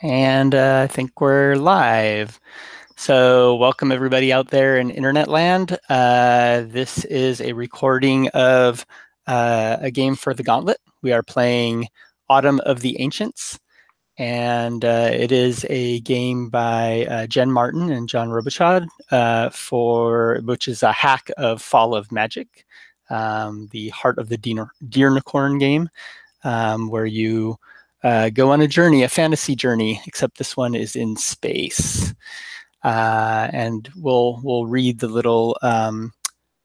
And I think we're live. So welcome everybody out there in internet land. This is a recording of a game for the Gauntlet. We are playing Autumn of the Ancients, and it is a game by Jen Martin and John Robichaud, which is a hack of Fall of Magic, the Heart of the Deernicorn game, where you go on a journey, a fantasy journey, except this one is in space. And we'll read the little the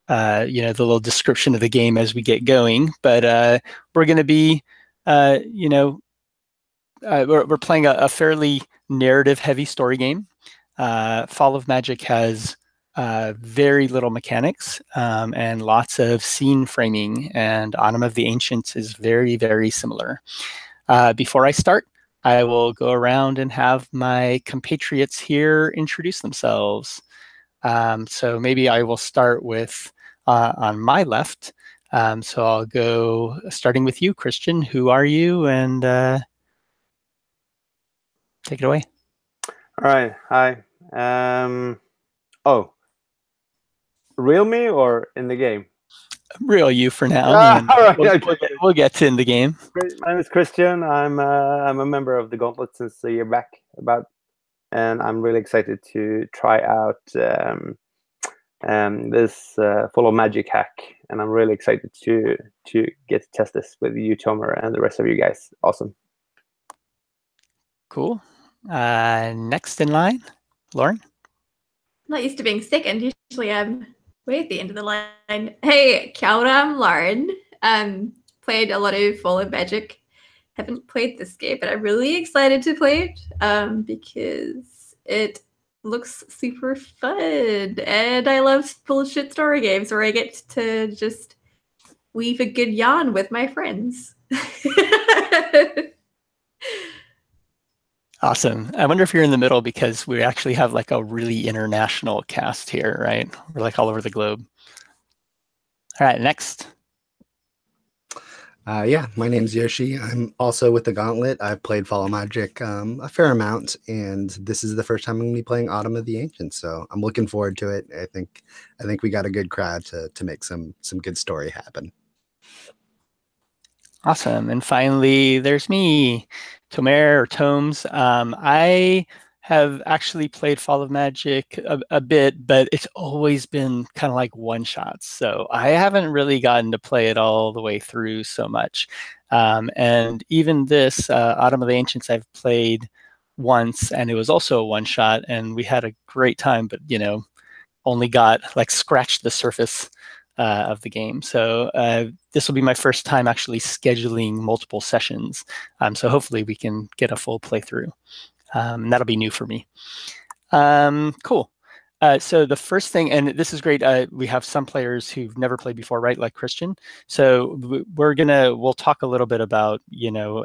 little description of the game as we get going. But we're going to be we're playing a fairly narrative-heavy story game. Fall of Magic has very little mechanics and lots of scene framing, and Autumn of the Ancients is very, very similar. Before I start, I will go around and have my compatriots here introduce themselves. So maybe I will start with on my left. So I'll go starting with you, Christian. Who are you? And take it away. All right. Hi. Oh, real me or in the game? Real you for now. All right. We'll get to in the game. My name is Christian. I'm a member of the Gauntlet since a year back, and I'm really excited to try out this Full of Magic hack, and I'm really excited to get to test this with you, Tomer, and the rest of you guys. Awesome. Cool. Next in line, Lauren. I'm not used to being second. Usually I'm way at the end of the line. Hey, kia ora, I'm Lauren. Played a lot of Fall of Magic. Haven't played this game, but I'm really excited to play it because it looks super fun. And I love bullshit story games where I get to just weave a good yarn with my friends. Awesome. I wonder if you're in the middle because we actually have like a really international cast here, right? We're like all over the globe. All right, next. Yeah, my name's Yoshi. I'm also with the Gauntlet. I've played Fall of Magic a fair amount, and this is the first time I'm going to be playing Autumn of the Ancients. So I'm looking forward to it. I think we got a good crowd to make some good story happen. Awesome. And finally, there's me, Tomer or Tomes. I have actually played Fall of Magic a bit, but it's always been kind of like one shots. So I haven't really gotten to play it all the way through so much. And even this Autumn of the Ancients I've played once, and it was also a one shot, and we had a great time, but only got like scratched the surface of the game. So this will be my first time actually scheduling multiple sessions. So hopefully we can get a full playthrough. That'll be new for me. Cool. So the first thing, and this is great, we have some players who've never played before, right? Like Christian. So we'll talk a little bit about,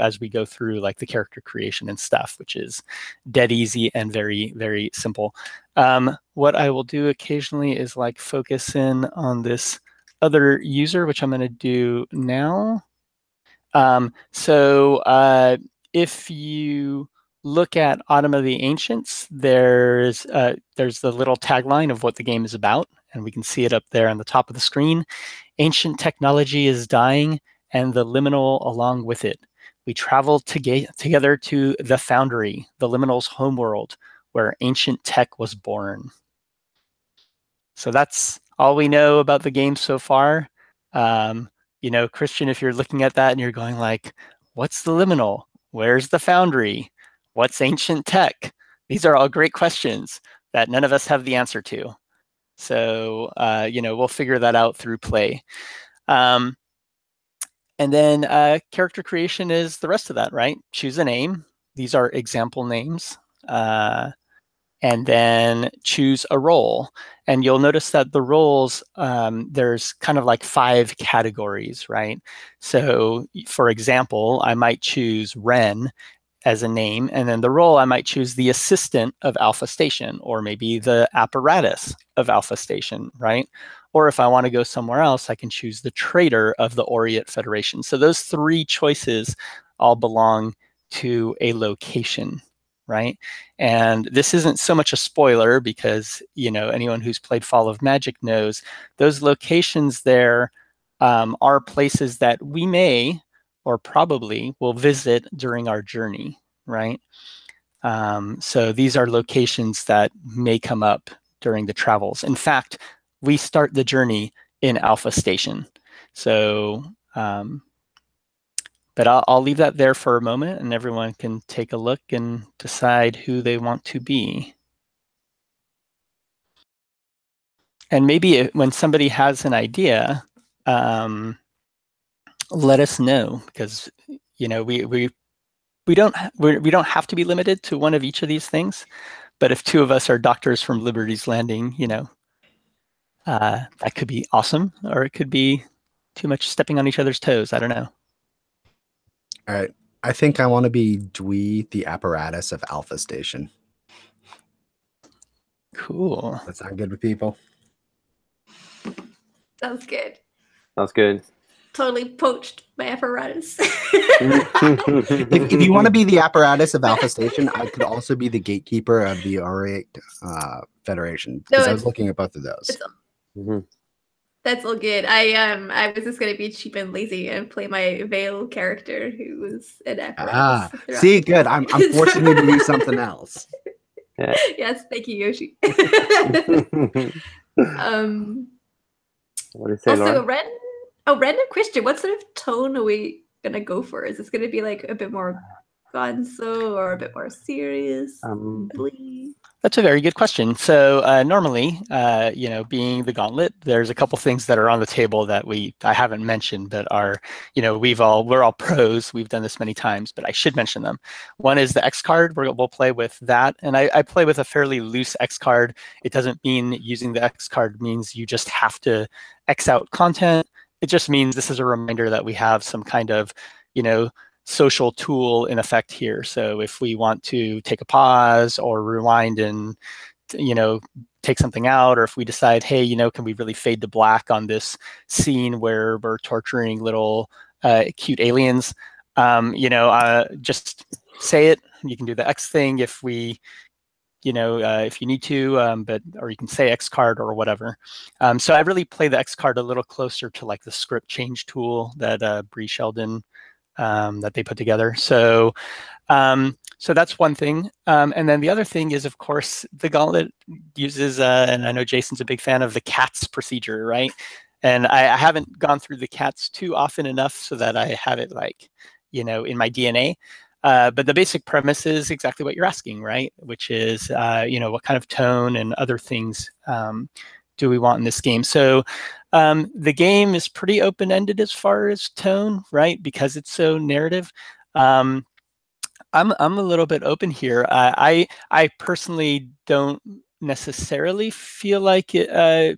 as we go through like the character creation and stuff, which is dead easy and very, very simple. What I will do occasionally is like focus in on this other user, which I'm going to do now. If you look at Autumn of the Ancients, there's the little tagline of what the game is about, and we can see it up there on the top of the screen. Ancient technology is dying, and the liminal along with it. We travel together to the Foundry, the liminal's homeworld, where ancient tech was born. So that's all we know about the game so far. Christian, if you're looking at that and you're going like, what's the liminal? Where's the Foundry? What's ancient tech? These are all great questions that none of us have the answer to. So, we'll figure that out through play. And then character creation is the rest of that, right? Choose a name. These are example names. And then choose a role. And you'll notice that the roles, there's kind of like 5 categories, right? So for example, I might choose Ren as a name, and then the role I might choose the assistant of Alpha Station, or maybe the apparatus of Alpha Station, right? Or if I want to go somewhere else, I can choose the trader of the Oriat Federation. So those 3 choices all belong to a location, right? And this isn't so much a spoiler because, anyone who's played Fall of Magic knows those locations there are places that we may or probably will visit during our journey, right? So these are locations that may come up during the travels. In fact, we start the journey in Alpha Station. So, but I'll leave that there for a moment, and everyone can take a look and decide who they want to be. And maybe when somebody has an idea, let us know, because we don't have to be limited to one of each of these things. But if two of us are doctors from Liberty's Landing, that could be awesome, or it could be too much stepping on each other's toes. I don't know. All right. I think I want to be Dwee, the apparatus of Alpha Station. Cool. That sound good with people? Sounds good. Sounds good. Totally poached my apparatus. If you want to be the apparatus of Alpha Station, I could also be the gatekeeper of the Aureate Federation, because I was looking at both of those. That's all good. I was just gonna be cheap and lazy and play my Veil character who was an apparatus. See, good. I'm forcing you to do something else. Yeah. Yes, thank you, Yoshi. What do you say, Also, Lauren? random question. What sort of tone are we gonna go for? Is this gonna be like a bit more gonzo or a bit more serious? That's a very good question. So normally, being the Gauntlet, there's a couple things that are on the table that I haven't mentioned, but are, we're all pros. We've done this many times, but I should mention them. One is the X card. We'll play with that, and I play with a fairly loose X card. It doesn't mean using the X card means you just have to X out content. It just means this is a reminder that we have some kind of, social tool in effect here. So if we want to take a pause or rewind and, take something out, or if we decide, hey, can we really fade to black on this scene where we're torturing little cute aliens, just say it. You can do the X thing if we, if you need to, or you can say X card or whatever. So I really play the X card a little closer to like the script change tool that Bree Sheldon that they put together. So that's one thing. And then the other thing is, of course, the Gauntlet uses, and I know Jason's a big fan of the CATS procedure, right? And I haven't gone through the CATS too often enough so that I have it like, in my DNA. But the basic premise is exactly what you're asking, right? Which is, what kind of tone and other things do we want in this game? So the game is pretty open-ended as far as tone, right? Because it's so narrative. I'm a little bit open here. I personally don't necessarily feel like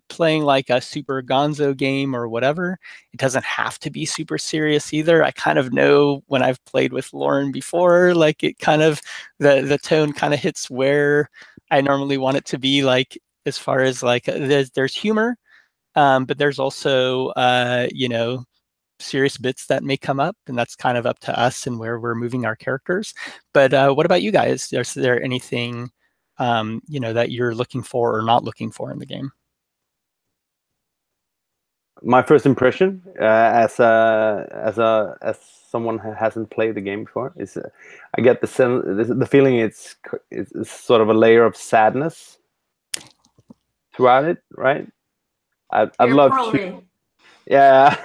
playing like a super gonzo game or whatever. It doesn't have to be super serious either. I kind of know when I've played with Lauren before, like it kind of, the tone kind of hits where I normally want it to be, like as far as like there's humor, but there's also serious bits that may come up, and that's kind of up to us and where we're moving our characters. But what about you guys? Is there anything that you're looking for or not looking for in the game? My first impression, as someone who hasn't played the game before, is I get the feeling it's sort of a layer of sadness throughout it, right? I'd love to. Yeah,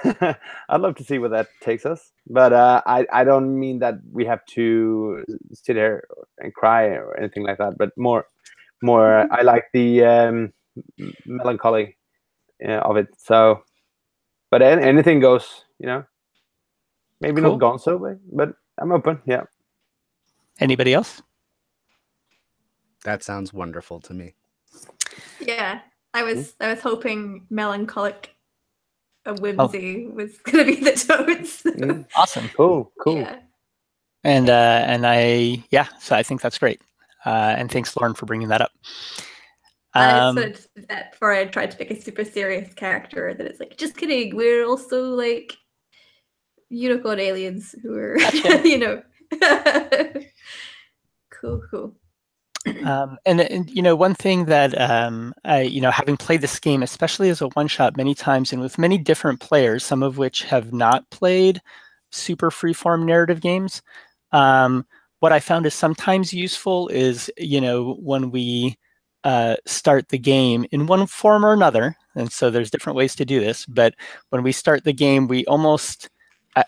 I'd love to see where that takes us. But I don't mean that we have to sit there and cry or anything like that. But more, I like the melancholy of it. So, but anything goes, Maybe Cool. not gonzo, but I'm open. Yeah. Anybody else? That sounds wonderful to me. Yeah, I was hoping melancholic whimsy was gonna be the tones. Awesome. Cool. Yeah. So I think that's great. And thanks, Lauren, for bringing that up. I said that before I tried to pick a super serious character. That it's like, just kidding. We're also like unicorn aliens who are, Gotcha. Cool. And you know, one thing that you know, having played this game, especially as a one-shot many times and with many different players, some of which have not played super freeform narrative games, what I found is sometimes useful is, you know, when we start the game in one form or another, and so there's different ways to do this, but when we start the game, we almost,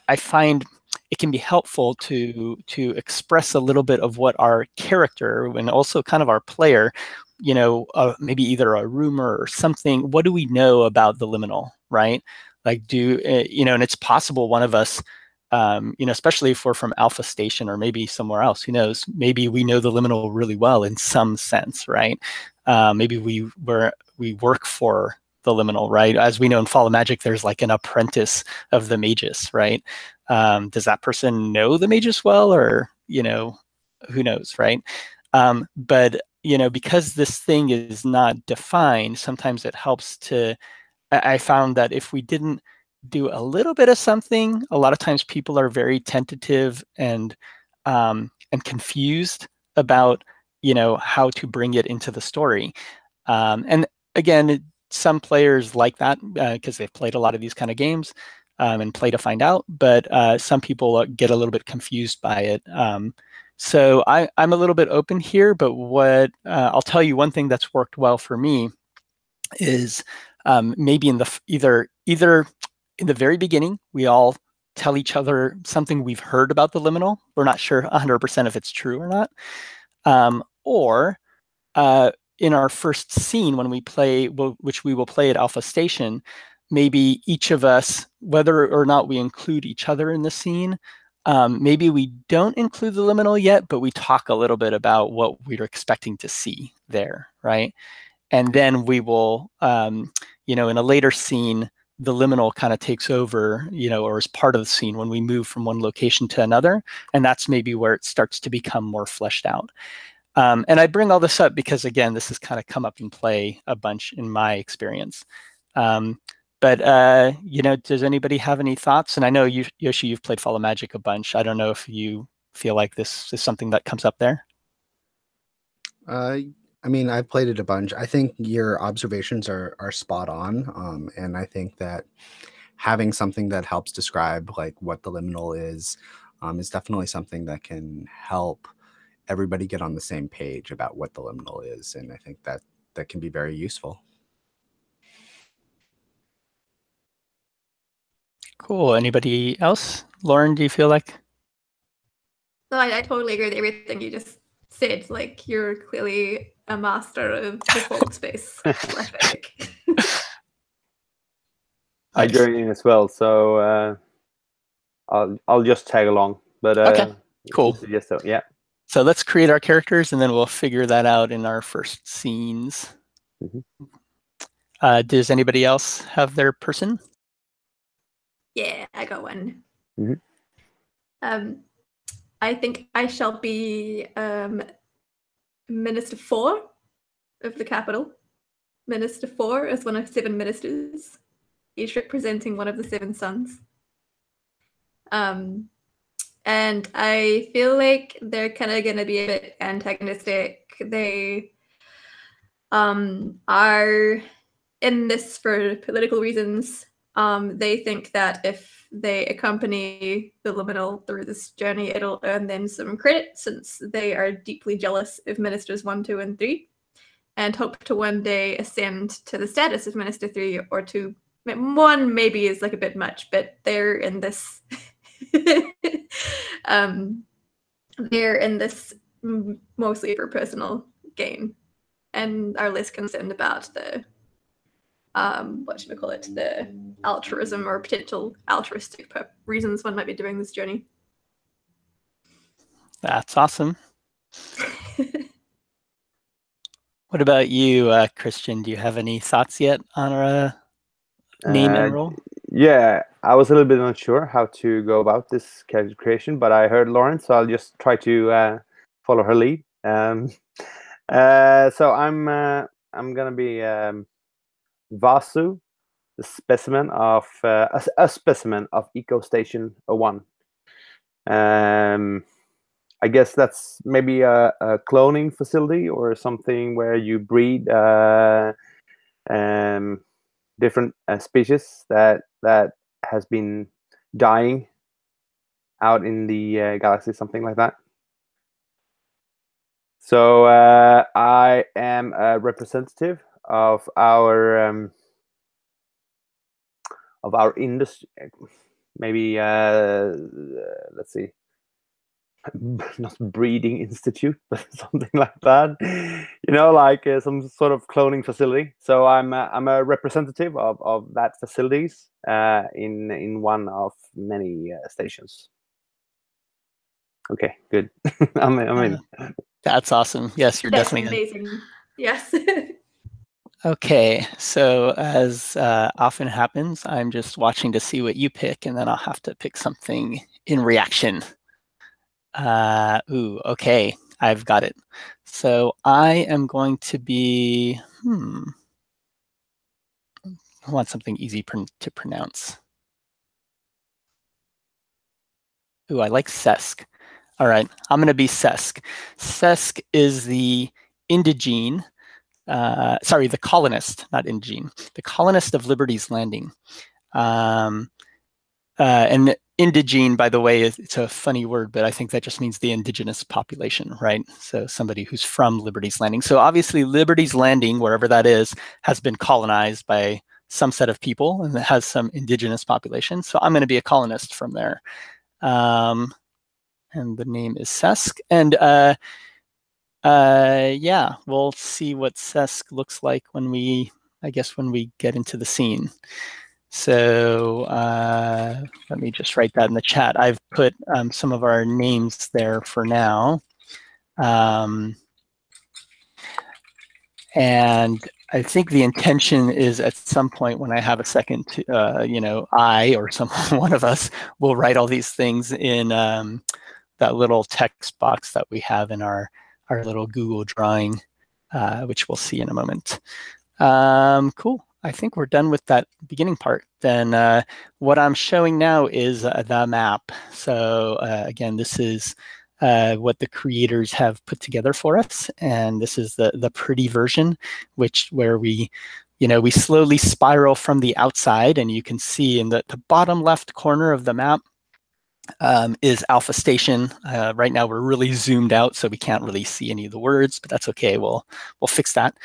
I find it can be helpful to express a little bit of what our character and also kind of our player, you know, maybe either a rumor or something. What do we know about the liminal, right? Like, you know, and it's possible one of us, you know, especially if we're from Alpha Station or maybe somewhere else, who knows? Maybe we know the liminal really well in some sense, right? Maybe we work for the liminal, right? As we know in Fall of Magic, there's like an apprentice of the magus, right? Does that person know the magus well, or, you know, who knows, right? But, you know, because this thing is not defined, sometimes it helps to, I found that if we didn't do a little bit of something, a lot of times people are very tentative and confused about, you know, how to bring it into the story. And again, some players like that because they've played a lot of these kind of games and play to find out, but some people get a little bit confused by it. So I'm a little bit open here, but what I'll tell you, one thing that's worked well for me is maybe in the either in the very beginning, we all tell each other something we've heard about the liminal. We're not sure 100% if it's true or not. Or in our first scene when we play, which we will play at Alpha Station, maybe each of us, whether or not we include each other in the scene, maybe we don't include the liminal yet, but we talk a little bit about what we're expecting to see there, right? And then we will, you know, in a later scene, the liminal kind of takes over, you know, or is part of the scene when we move from one location to another. And that's maybe where it starts to become more fleshed out. And I bring all this up because, again, this has kind of come up in play a bunch in my experience. But, you know, does anybody have any thoughts? And I know, Yoshi, you've played Fall of Magic a bunch. I don't know if you feel like this is something that comes up there. I mean, I've played it a bunch. I think your observations are spot on, and I think that having something that helps describe like what the liminal is definitely something that can help everybody get on the same page about what the liminal is, and I think that that can be very useful. Cool. Anybody else? Lauren, do you feel like? No, I totally agree with everything you just said. Like, you're clearly a master of the folk space. Magic. I join in as well, so I'll just tag along. But okay, cool. Yes, so yeah. So let's create our characters, and then we'll figure that out in our first scenes. Mm-hmm. Does anybody else have their person? Yeah, I got one. Mm-hmm. I think I shall be Minister 4 of the capital. Minister 4 is one of 7 ministers, each representing one of the 7 sons. And I feel like they're kind of going to be a bit antagonistic. They are in this for political reasons. They think that if they accompany the liminal through this journey, it'll earn them some credit, since they are deeply jealous of Ministers 1, 2, and 3, and hope to one day ascend to the status of Minister 3 or 2. 1 maybe is like a bit much, but they're in this they're in this mostly for personal gain, and are less concerned about the what should we call it, the altruism or potential altruistic reasons one might be doing this journey. That's awesome. What about you, Christian? Do you have any thoughts yet on our name and role? Yeah, I was a little bit unsure how to go about this character creation, but I heard Lauren, so I'll just try to follow her lead. So I'm gonna be Vasu, the specimen of a specimen of Eco Station 01. I guess that's maybe a cloning facility or something where you breed different species that has been dying out in the galaxy, something like that. So I am a representative of our industry. Maybe let's see, not breeding institute, but something like that. You know, like some sort of cloning facility. So I'm a representative of that facilities in one of many stations. Okay, good. I'm in. That's awesome. Yes, you're That's definitely amazing. Yes. Okay, so as often happens, I'm just watching to see what you pick, and then I'll have to pick something in reaction. Okay, I've got it. So I am going to be, I want something easy to pronounce. I like Sesk. All right, I'm going to be Sesk. Sesk is the indigene. The colonist, not indigene, the colonist of Liberty's Landing. And indigene, by the way, it's a funny word, but I think that just means the indigenous population, right? So somebody who's from Liberty's Landing. So obviously Liberty's Landing, wherever that is, has been colonized by some set of people and it has some indigenous population. So I'm going to be a colonist from there. And the name is Sesk. And yeah, we'll see what Sesk looks like when we get into the scene. So let me just write that in the chat. I've put some of our names there for now. And I think the intention is at some point when I have a second, I or one of us will write all these things in that little text box that we have in our little Google drawing, which we'll see in a moment. Cool. I think we're done with that beginning part. Then what I'm showing now is the map. So again, this is what the creators have put together for us, and this is the pretty version, where we slowly spiral from the outside, and you can see in the bottom left corner of the map is Alpha Station. Right now we're really zoomed out, so we can't really see any of the words, but that's okay. We'll fix that.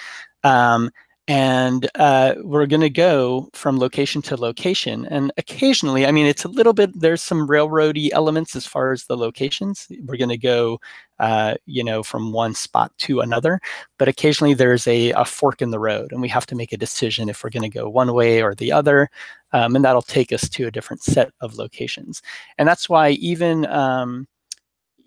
And we're going to go from location to location. And occasionally, I mean, it's a little bit, there's some railroady elements as far as the locations. We're going to go, from one spot to another. But occasionally there's a fork in the road, and we have to make a decision if we're going to go one way or the other. And that'll take us to a different set of locations. And that's why even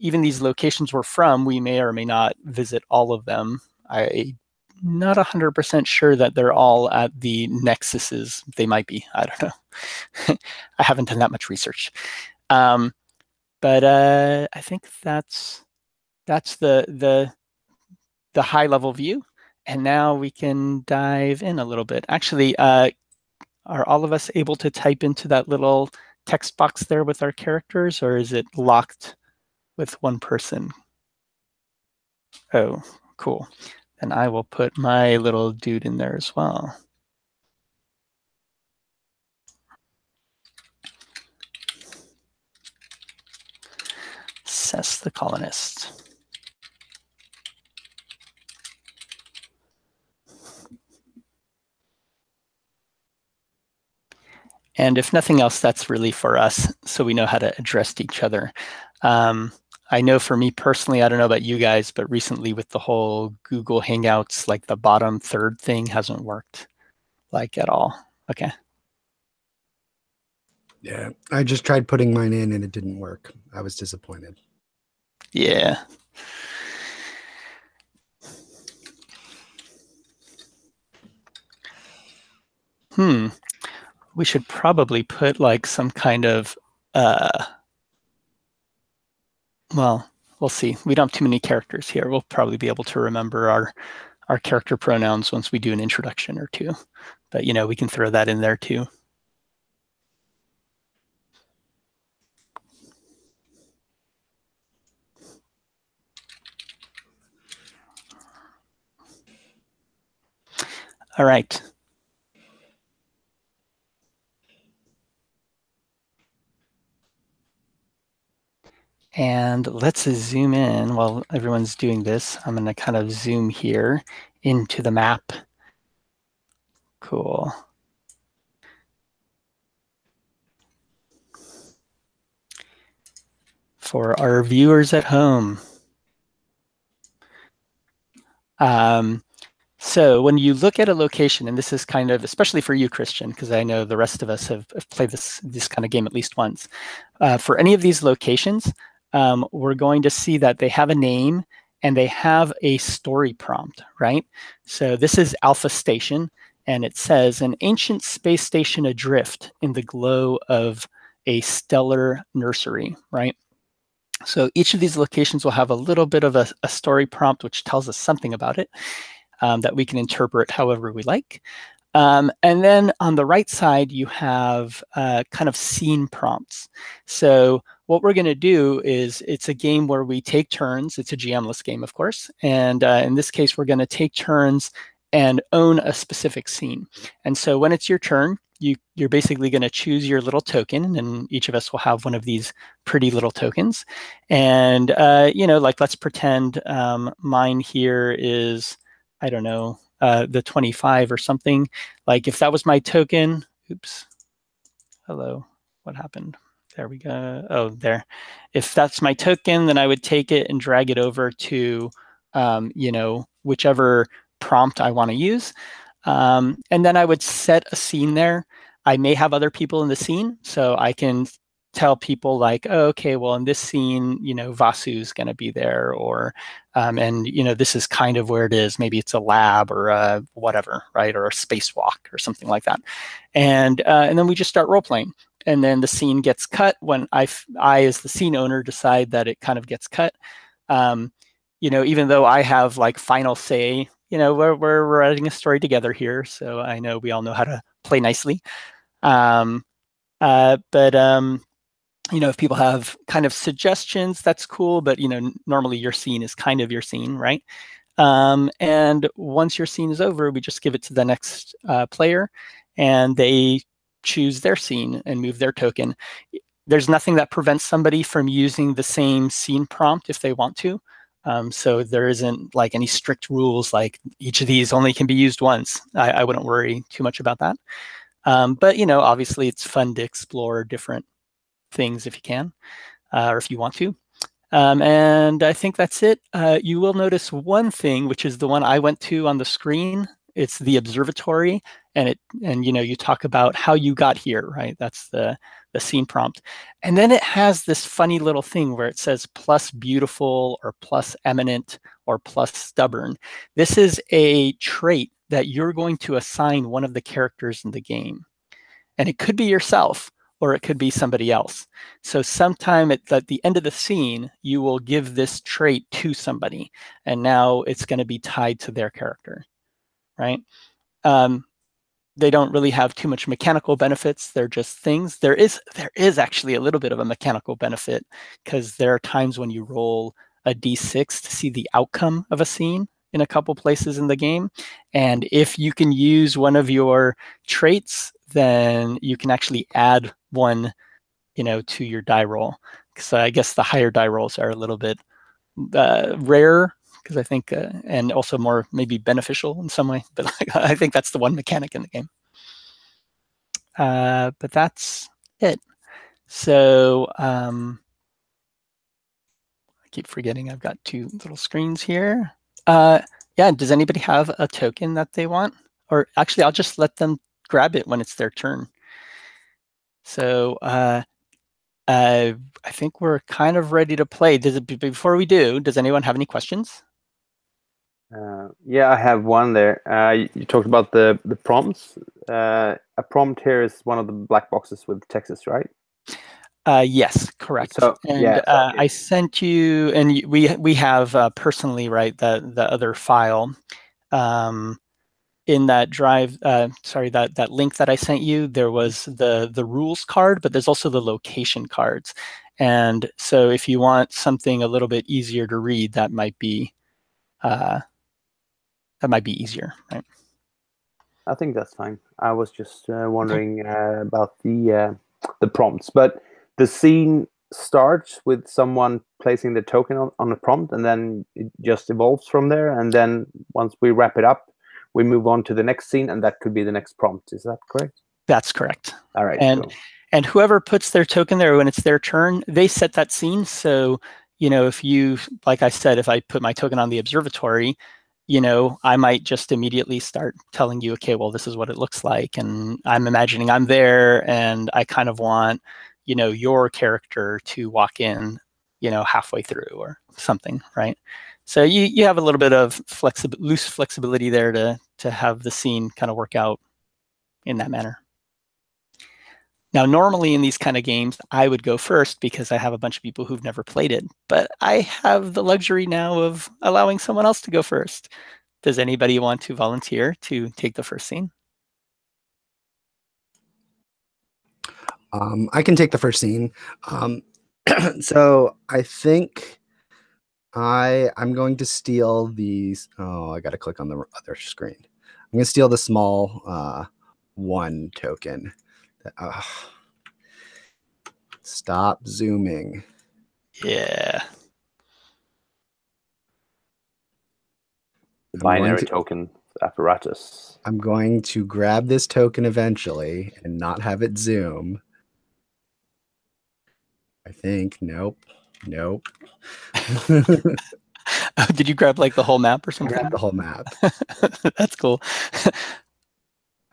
these locations we're from, we may or may not visit all of them. I'm not 100% sure that they're all at the nexuses. They might be. I don't know. I haven't done that much research. But I think that's the high level view. And now we can dive in a little bit. Actually, are all of us able to type into that little text box there with our characters, or is it locked with one person? Oh, cool. And I will put my little dude in there as well. Sess the colonist. And if nothing else, that's really for us, so we know how to address each other. I know for me personally, I don't know about you guys, but recently with the whole Google Hangouts, like the bottom third thing hasn't worked like at all. Okay. Yeah, I just tried putting mine in and it didn't work. I was disappointed. Yeah. We should probably put like some kind of, well, we'll see. We don't have too many characters here. We'll probably be able to remember our character pronouns once we do an introduction or two. But, we can throw that in there too. All right. And let's zoom in while everyone's doing this. I'm going to kind of zoom here into the map. Cool. For our viewers at home. So when you look at a location, and this is kind of, especially for you, Christian, because I know the rest of us have played this kind of game at least once. For any of these locations, we're going to see that they have a name and they have a story prompt, right? So this is Alpha Station, and it says, an ancient space station adrift in the glow of a stellar nursery, right? So each of these locations will have a little bit of a story prompt, which tells us something about it. That we can interpret however we like. And then on the right side, you have kind of scene prompts. So what we're going to do is it's a game where we take turns. It's a GM-less game, of course. And in this case, we're going to take turns and own a specific scene. And so when it's your turn, you're basically going to choose your little token, and each of us will have one of these pretty little tokens. And, like let's pretend mine here is, I don't know, the 25 or something. Like if that was my token, oops, hello, what happened? There we go. Oh, there. If that's my token, then I would take it and drag it over to, whichever prompt I want to use. And then I would set a scene there. I may have other people in the scene, so I can tell people like, oh, okay, well, in this scene, Vasu's going to be there, or, and, this is kind of where it is. Maybe it's a lab or a whatever, right? Or a spacewalk or something like that. And then we just start role playing. And then the scene gets cut when I, as the scene owner, decide that it kind of gets cut. Even though I have like final say, we're writing a story together here. So I know we all know how to play nicely. If people have kind of suggestions, that's cool. But, normally your scene is kind of your scene, right? And once your scene is over, we just give it to the next player, and they choose their scene and move their token. There's nothing that prevents somebody from using the same scene prompt if they want to. So there isn't like any strict rules, like each of these only can be used once. I wouldn't worry too much about that. But, obviously it's fun to explore different things if you can, or if you want to. And I think that's it. You will notice one thing, which is the one I went to on the screen. It's the observatory, and you talk about how you got here, right? That's the scene prompt. And then it has this funny little thing where it says plus beautiful or plus eminent or plus stubborn. This is a trait that you're going to assign one of the characters in the game. And it could be yourself, or it could be somebody else. So sometime at the end of the scene, you will give this trait to somebody, and now it's going to be tied to their character, right? They don't really have too much mechanical benefits. They're just things. There is actually a little bit of a mechanical benefit, because there are times when you roll a d6 to see the outcome of a scene in a couple places in the game. And if you can use one of your traits, then you can actually add one, to your die roll. So I guess the higher die rolls are a little bit rare, because I think, and also more maybe beneficial in some way. But I think that's the one mechanic in the game. But that's it. So I keep forgetting I've got two little screens here. Yeah, does anybody have a token that they want? Or actually, I'll just let them grab it when it's their turn. So I think we're kind of ready to play. Before we do, does anyone have any questions? Yeah, I have one there. You talked about the prompts. A prompt here is one of the black boxes with Texas, right? Yes, correct. So, and yeah, I sent you, and we have personally, right, the other file in that drive. Sorry, that link that I sent you. There was the rules card, but there's also the location cards. And so if you want something a little bit easier to read, that might be easier, right? I think that's fine. I was just wondering about the prompts, but the scene starts with someone placing the token on a prompt, and then it just evolves from there. And then once we wrap it up, we move on to the next scene, and that could be the next prompt. Is that correct? That's correct. All right. And cool. and whoever puts their token there when it's their turn, they set that scene. So, you know, if you, like I said, if I put my token on the observatory, you know, I might just immediately start telling you, okay, well, this is what it looks like. And I'm imagining I'm there, and I kind of want, you know, your character to walk in, you know, halfway through or something, right? So you have a little bit of loose flexibility there to have the scene kind of work out in that manner. Now, normally in these kind of games, I would go first because I have a bunch of people who've never played it, but I have the luxury now of allowing someone else to go first. Does anybody want to volunteer to take the first scene? I can take the first scene. So I think I'm going to steal these. Oh, I got to click on the other screen. I'm going to steal the small 1 token. Stop zooming. Yeah. The binary token apparatus. I'm going to grab this token eventually and not have it zoom. I think. Nope. Did you grab like the whole map or something? Grab the whole map. That's cool.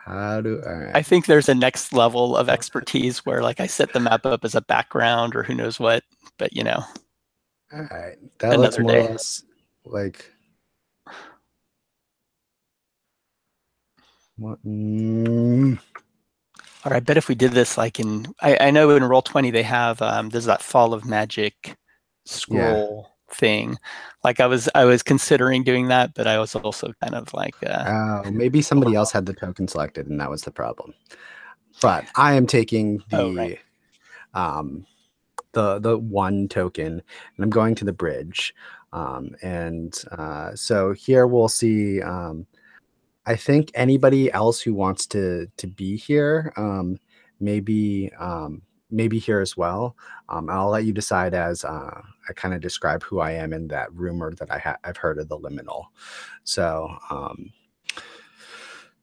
All right. I think there's a next level of expertise where, like, I set the map up as a background or who knows what, but you know. All right. That looks more or less like what. All right, I bet if we did this like in, I know in Roll20 they have there's that Fall of Magic scroll thing. Like I was considering doing that, but I was also kind of like maybe somebody else had the token selected and that was the problem. But I am taking the the 1 token and I'm going to the bridge. So here we'll see I think anybody else who wants to be here, maybe here as well. I'll let you decide as I kind of describe who I am in that rumor that I've heard of the Liminal.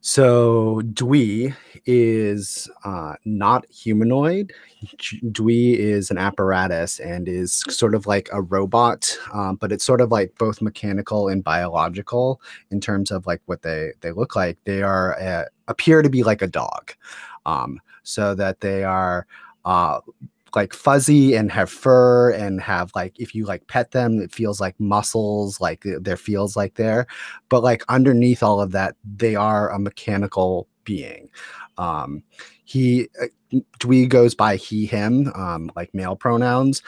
So Dwee is not humanoid. Dwee is an apparatus and is sort of like a robot, but it's sort of like both mechanical and biological in terms of like what they look like. They are appear to be like a dog, so that they are like fuzzy and have fur and have like, if you like pet them, it feels like muscles, like there feels like there, but like underneath all of that, they are a mechanical being. Dwee goes by he, him, like male pronouns.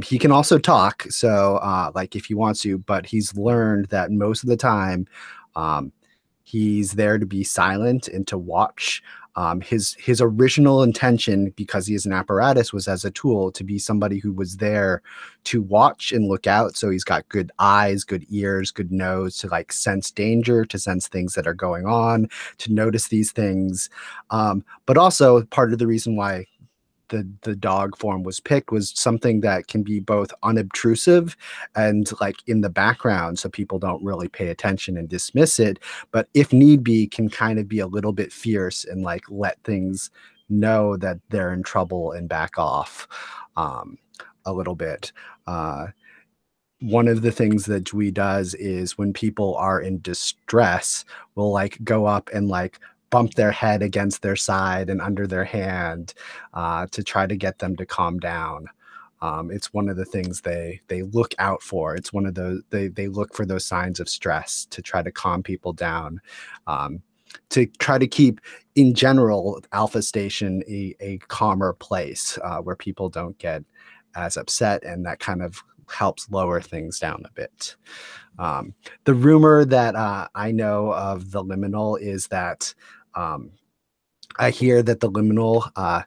He can also talk. So like if he wants to, but he's learned that most of the time, he's there to be silent and to watch. His original intention, because he is an apparatus, was as a tool to be somebody who was there to watch and look out. So he's got good eyes, good ears, good nose to like sense danger, to sense things that are going on, to notice these things. But also part of the reason why the dog form was picked was something that can be both unobtrusive and like in the background, so people don't really pay attention and dismiss it, but if need be can kind of be a little bit fierce and like let things know that they're in trouble and back off a little bit. One of the things that Dwee does is when people are in distress, will like go up and like bump their head against their side and under their hand to try to get them to calm down. It's one of the things they look out for. It's one of those, they look for those signs of stress to try to calm people down, to try to keep, in general, Alpha Station a calmer place where people don't get as upset, and that kind of helps lower things down a bit. The rumor that I know of the Liminal is that I hear that the Liminal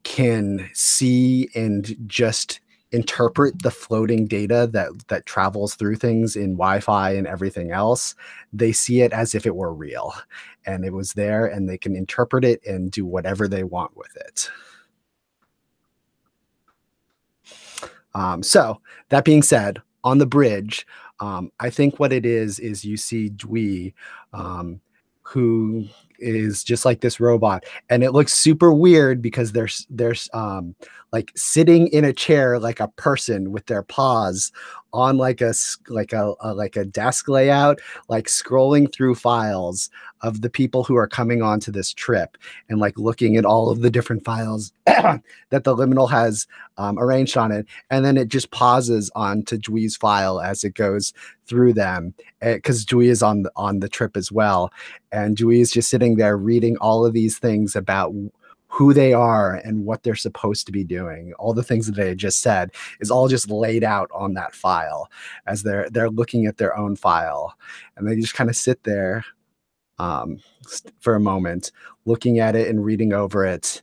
can see and just interpret the floating data that travels through things in Wi-Fi and everything else. They see it as if it were real, and it was there, and they can interpret it and do whatever they want with it. So that being said, on the bridge, I think what it is you see Dwee, who is just like this robot, and it looks super weird because there's like sitting in a chair like a person with their paws on like a desk layout, like scrolling through files of the people who are coming onto this trip, and like looking at all of the different files that the Liminal has arranged on it, and then it just pauses onto Dwee's file as it goes through them, because Dwee is on the trip as well, and Dwee is just sitting there reading all of these things about who they are and what they're supposed to be doing. All the things that they had just said is all just laid out on that file as they're looking at their own file, and they just kind of sit there for a moment looking at it and reading over it,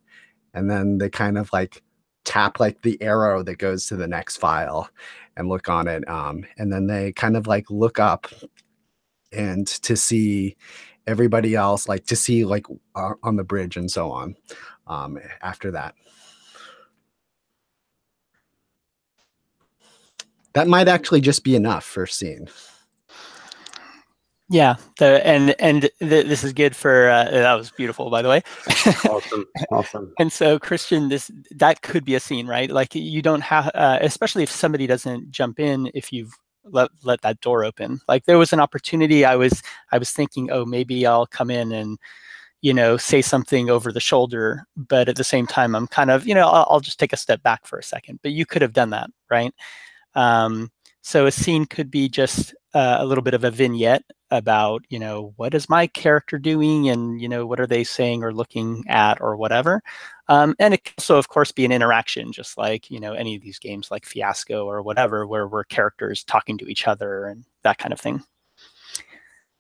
and then they kind of like tap like the arrow that goes to the next file and look on it, and then they kind of like look up and to see everybody else, like to see like on the bridge and so on after that. That might actually just be enough for scene. Yeah, this is good for that was beautiful, by the way. Awesome. And so, Christian, that could be a scene, right? Like you don't have, especially if somebody doesn't jump in, if you've let that door open. Like there was an opportunity. I was thinking, oh, maybe I'll come in and say something over the shoulder, but at the same time, I'm kind of I'll just take a step back for a second. But you could have done that, right? So a scene could be just a little bit of a vignette about, what is my character doing, and, what are they saying or looking at or whatever. And it can also, of course, be an interaction, just like, any of these games like Fiasco or whatever, where we're characters talking to each other and that kind of thing.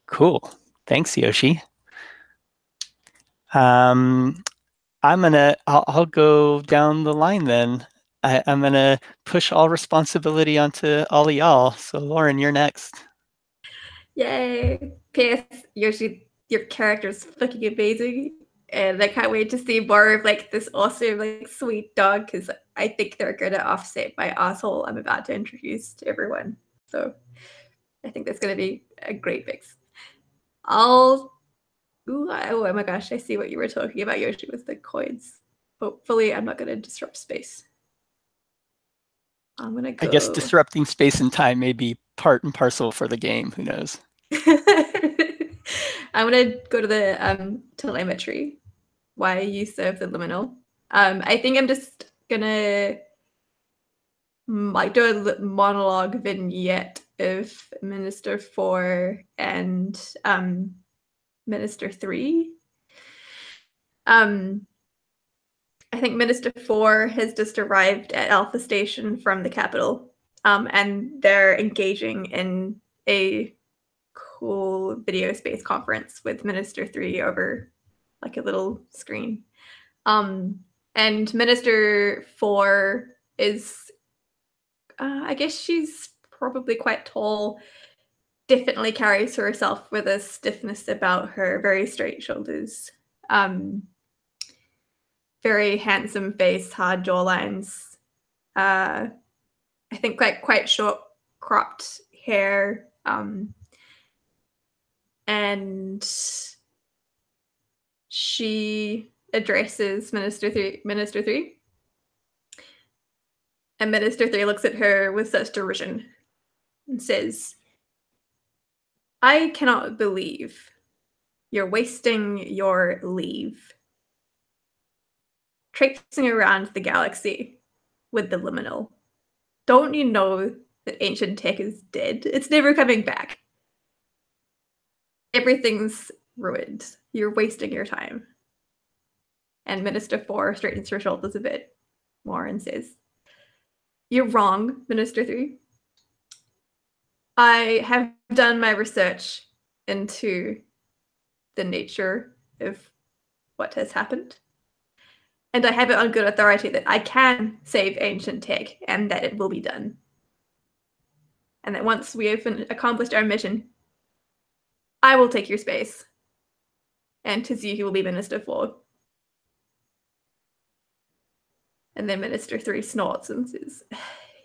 Cool. Thanks, Yoshi. I'll go down the line then. I'm going to push all responsibility onto all of y'all. So, Lauren, you're next. Yay. P.S. Yoshi, your character's fucking amazing. And I can't wait to see more of like this awesome, like sweet dog, because I think they're going to offset my asshole I'm about to introduce to everyone. So I think that's going to be a great mix. Oh my gosh, I see what you were talking about, Yoshi, with the coins. Hopefully I'm not going to disrupt space. I'm going to go... I guess disrupting space and time may be part and parcel for the game. Who knows? I'm going to go to the telemetry. Why you serve the Liminal. I think I'm just going to like do a monologue vignette of Minister 4 and Minister 3. I think Minister 4 has just arrived at Alpha Station from the capital, and they're engaging in a cool video space conference with Minister 3 over like a little screen. And Minister 4 is, I guess she's probably quite tall, definitely carries herself with a stiffness about her, very straight shoulders. Very handsome face, hard jawlines. I think quite short, cropped hair. And she addresses Minister 3. And Minister 3 looks at her with such derision and says, I cannot believe you're wasting your leave traipsing around the galaxy with the Liminal. Don't you know that ancient tech is dead? It's never coming back. Everything's ruined. You're wasting your time. And Minister 4 straightens her shoulders a bit more and says, you're wrong, Minister 3. I have done my research into the nature of what has happened. And I have it on good authority that I can save ancient tech and that it will be done. And that once we have accomplished our mission, I will take your space. And Tizuki will be Minister 4. And then Minister 3 snorts and says,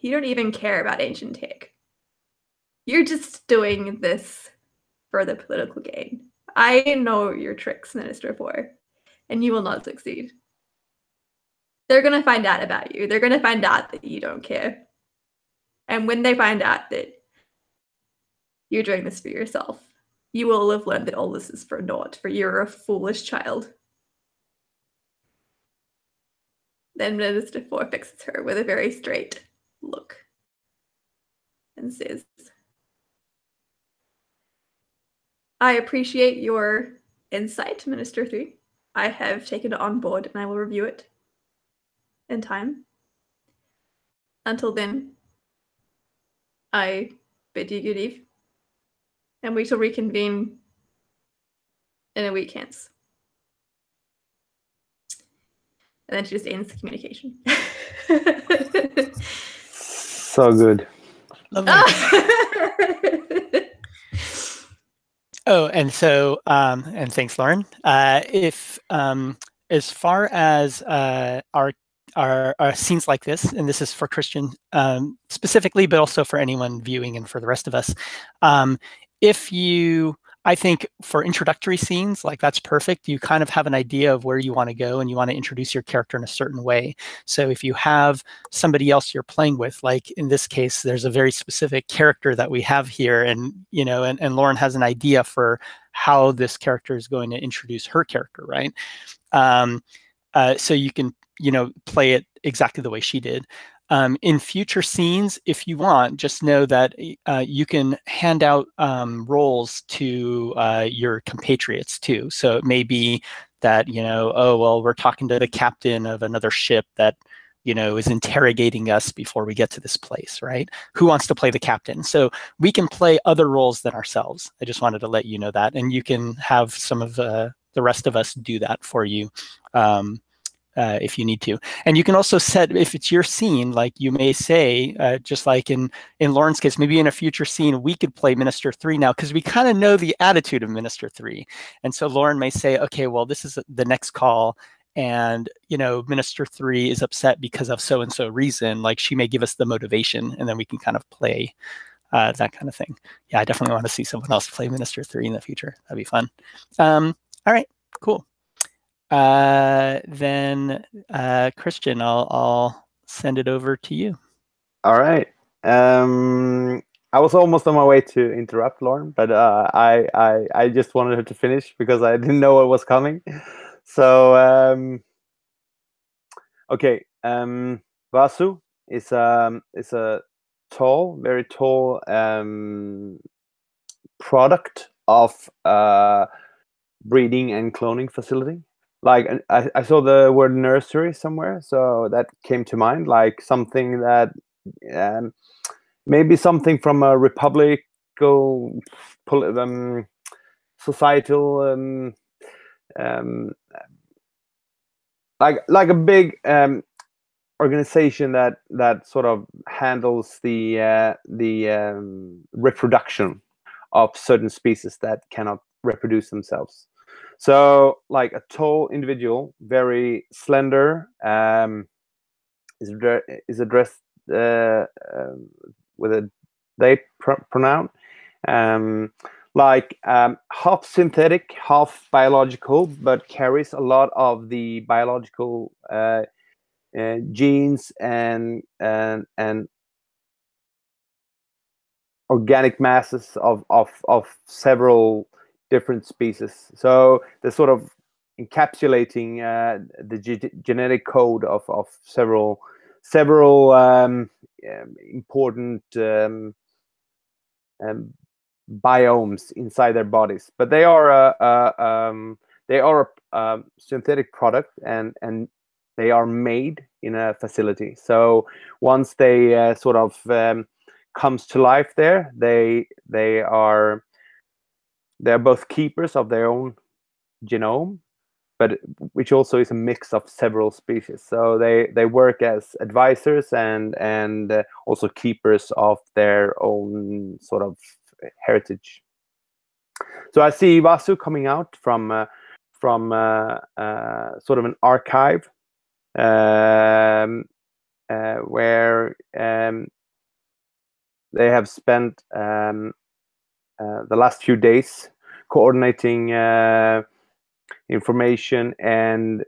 you don't even care about ancient tech. You're just doing this for the political gain. I know your tricks, Minister 4, and you will not succeed. They're going to find out about you. They're going to find out that you don't care. And when they find out that you're doing this for yourself, you will have learned that all this is for naught, for you're a foolish child. Then Minister 4 fixes her with a very straight look and says, I appreciate your insight, Minister 3. I have taken it on board and I will review it in time. Until then, I bid you good eve. And we shall reconvene in a week hence. And then she just ends the communication. So good. Lovely. Oh, and so, and thanks, Lauren. If as far as our scenes like this, and this is for Christian specifically, but also for anyone viewing and for the rest of us, I think for introductory scenes, like that's perfect. You kind of have an idea of where you want to go and you want to introduce your character in a certain way. So if you have somebody else you're playing with, like in this case, there's a very specific character that we have here, and and Lauren has an idea for how this character is going to introduce her character, right? So you can play it exactly the way she did. In future scenes, if you want, just know that you can hand out roles to your compatriots too. So it may be that, oh, well, we're talking to the captain of another ship that, is interrogating us before we get to this place, right? Who wants to play the captain? So we can play other roles than ourselves. I just wanted to let you know that. And you can have some of the rest of us do that for you. If you need to. And you can also set, if it's your scene, like you may say, just like in Lauren's case, maybe in a future scene, we could play Minister 3 now, because we kind of know the attitude of Minister 3. And so Lauren may say, okay, well, this is the next call, and Minister 3 is upset because of so-and-so reason. Like, she may give us the motivation, and then we can kind of play that kind of thing. Yeah, I definitely want to see someone else play Minister 3 in the future. That'd be fun. All right, cool. Then Christian, I'll send it over to you. All right. I was almost on my way to interrupt Lauren, but I just wanted her to finish because I didn't know what was coming. So okay, Vasu is a tall, very tall product of breeding and cloning facility. Like, I saw the word nursery somewhere, so that came to mind, like something that maybe something from a republical societal like a big organization that sort of handles the reproduction of certain species that cannot reproduce themselves. So, like a tall individual, very slender, is addressed with a they pronoun, like half synthetic, half biological, but carries a lot of the biological genes and organic masses of several different species. So they're sort of encapsulating the genetic code of several important biomes inside their bodies. But they are a synthetic product, and they are made in a facility. So once they sort of comes to life there, they're both keepers of their own genome, but which also is a mix of several species. So they work as advisors and also keepers of their own sort of heritage. So I see Vasu coming out from sort of an archive where they have spent the last few days coordinating information and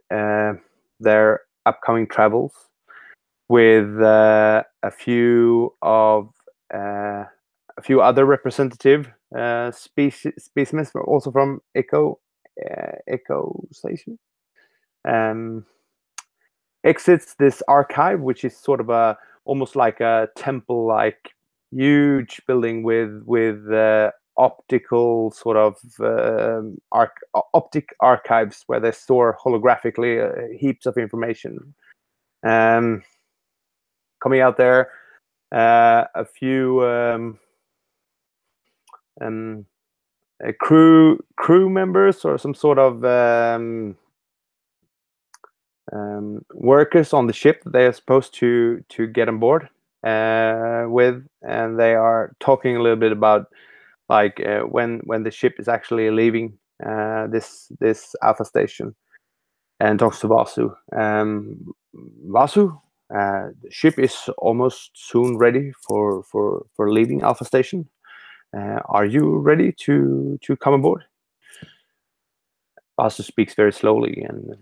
their upcoming travels with a few other representative specimens, also from Echo Station. Exits this archive, which is sort of almost like a temple-like huge building with optical sort of optic archives where they store holographically heaps of information. Coming out there, a few crew members or some sort of workers on the ship that they are supposed to get on board with, and they are talking a little bit about like when the ship is actually leaving this alpha station, and talks to Vasu. Vasu, the ship is almost soon ready for leaving alpha station. Are you ready to come aboard? Vasu speaks very slowly and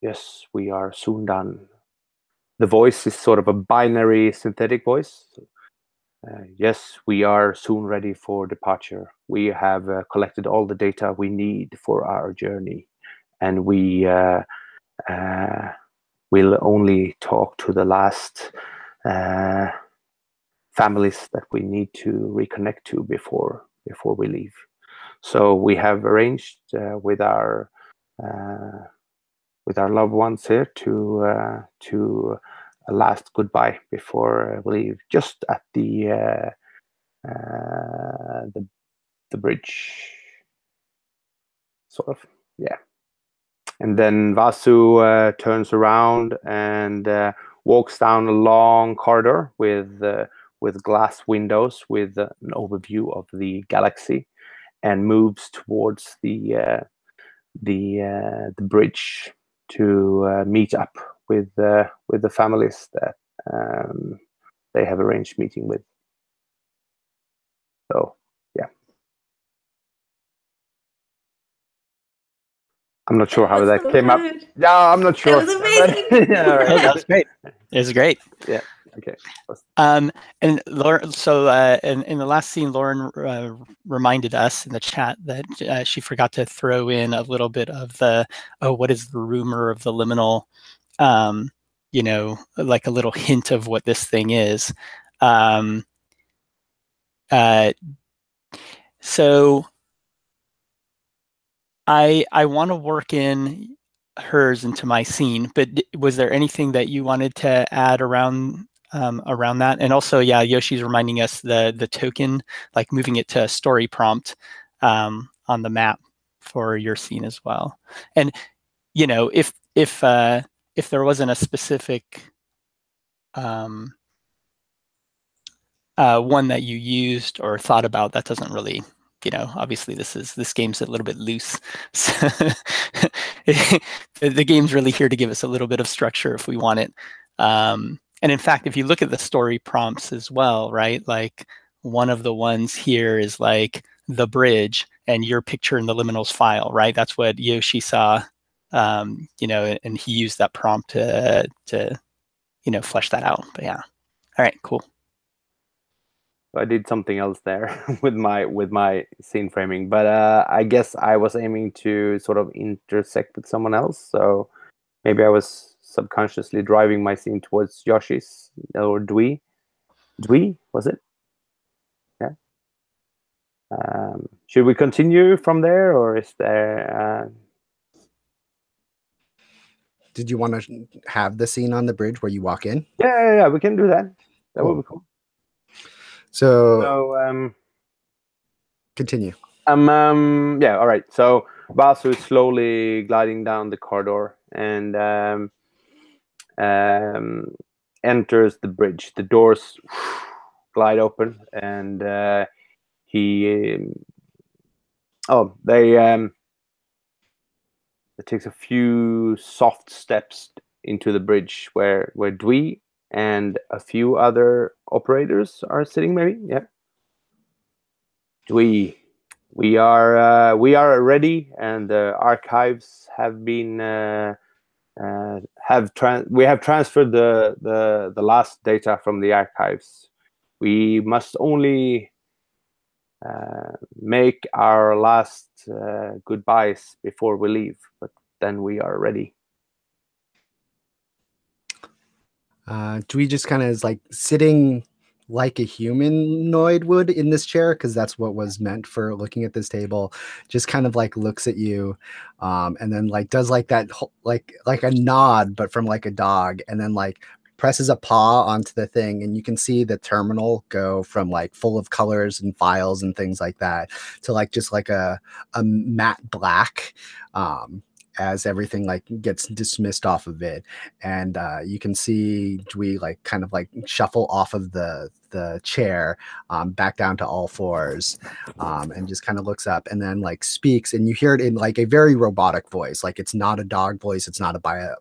yes, we are soon done. The voice is sort of a binary synthetic voice. Yes, we are soon ready for departure. We have collected all the data we need for our journey, and we will only talk to the last families that we need to reconnect to before we leave. So we have arranged with our loved ones here to a last goodbye before we leave, just at the bridge, sort of, yeah. And then Vasu turns around and walks down a long corridor with glass windows with an overview of the galaxy, and moves towards the bridge to meet up with the families that they have arranged meeting with. So yeah, I'm not sure how that came up. Yeah, I'm not sure. It was amazing. Yeah, right. That was great. It was great. Yeah. Okay. And Lauren, so in the last scene, Lauren reminded us in the chat that she forgot to throw in a little bit of the, what is the rumor of the liminal, you know, like a little hint of what this thing is. So I want to work in hers into my scene, but was there anything that you wanted to add around that? And also, yeah, Yoshi's reminding us the token, like moving it to a story prompt on the map for your scene as well. And you know, if there wasn't a specific one that you used or thought about, that doesn't really, you know, obviously this game's a little bit loose. So the game's really here to give us a little bit of structure if we want it. And in fact, if you look at the story prompts as well, right, like one of the ones here is like the bridge and your picture in the liminals file, right? That's what Yoshi saw, you know, and he used that prompt to you know, flesh that out. But yeah, all right, cool. I did something else there with my scene framing, but I guess I was aiming to sort of intersect with someone else. So maybe I was subconsciously driving my scene towards Yoshi's or Dwee. Dwee, was it? Yeah. Should we continue from there, or is there? Did you want to have the scene on the bridge where you walk in? Yeah, we can do that. That would be cool. So continue. Yeah, all right. So Vasu is slowly gliding down the corridor and enters the bridge. The doors glide open, and he it takes a few soft steps into the bridge where Dwee and a few other operators are sitting. Maybe, yeah. Dwee, we are ready, and the archives have been we have transferred the last data from the archives. We must only make our last goodbyes before we leave, but then we are ready. Dewey just kind of is like sitting like a humanoid would in this chair, because that's what was meant for looking at this table. Just kind of like looks at you, and then like does like that like a nod, but from like a dog, and then like presses a paw onto the thing, and you can see the terminal go from like full of colors and files and things like that to like just like a matte black, as everything like gets dismissed off of it. And you can see Dwee like kind of like shuffle off of the chair, back down to all fours, and just kind of looks up and then like speaks, and you hear it in like a very robotic voice. Like it's not a dog voice, it's not a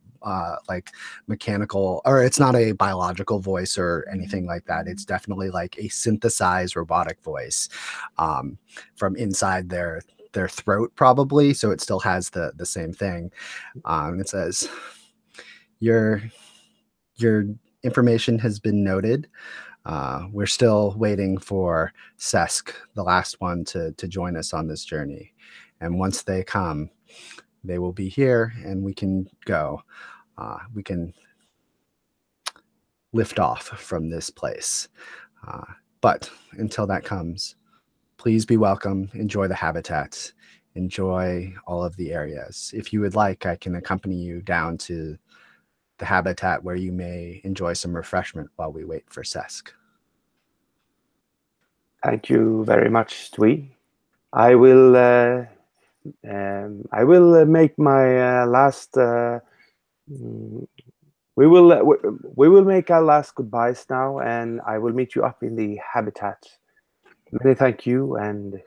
like mechanical, or it's not a biological voice or anything like that. It's definitely like a synthesized robotic voice, from inside their throat probably, so it still has the same thing. It says, your information has been noted. We're still waiting for Sesk, the last one, to join us on this journey, and once they come, they will be here and we can go. We can lift off from this place, but until that comes, please be welcome. Enjoy the habitat. Enjoy all of the areas. If you would like, I can accompany you down to the habitat where you may enjoy some refreshment while we wait for Sesk. Thank you very much, Dwee. I will make my last. We will make our last goodbyes now, and I will meet you up in the habitat. Many thank you, and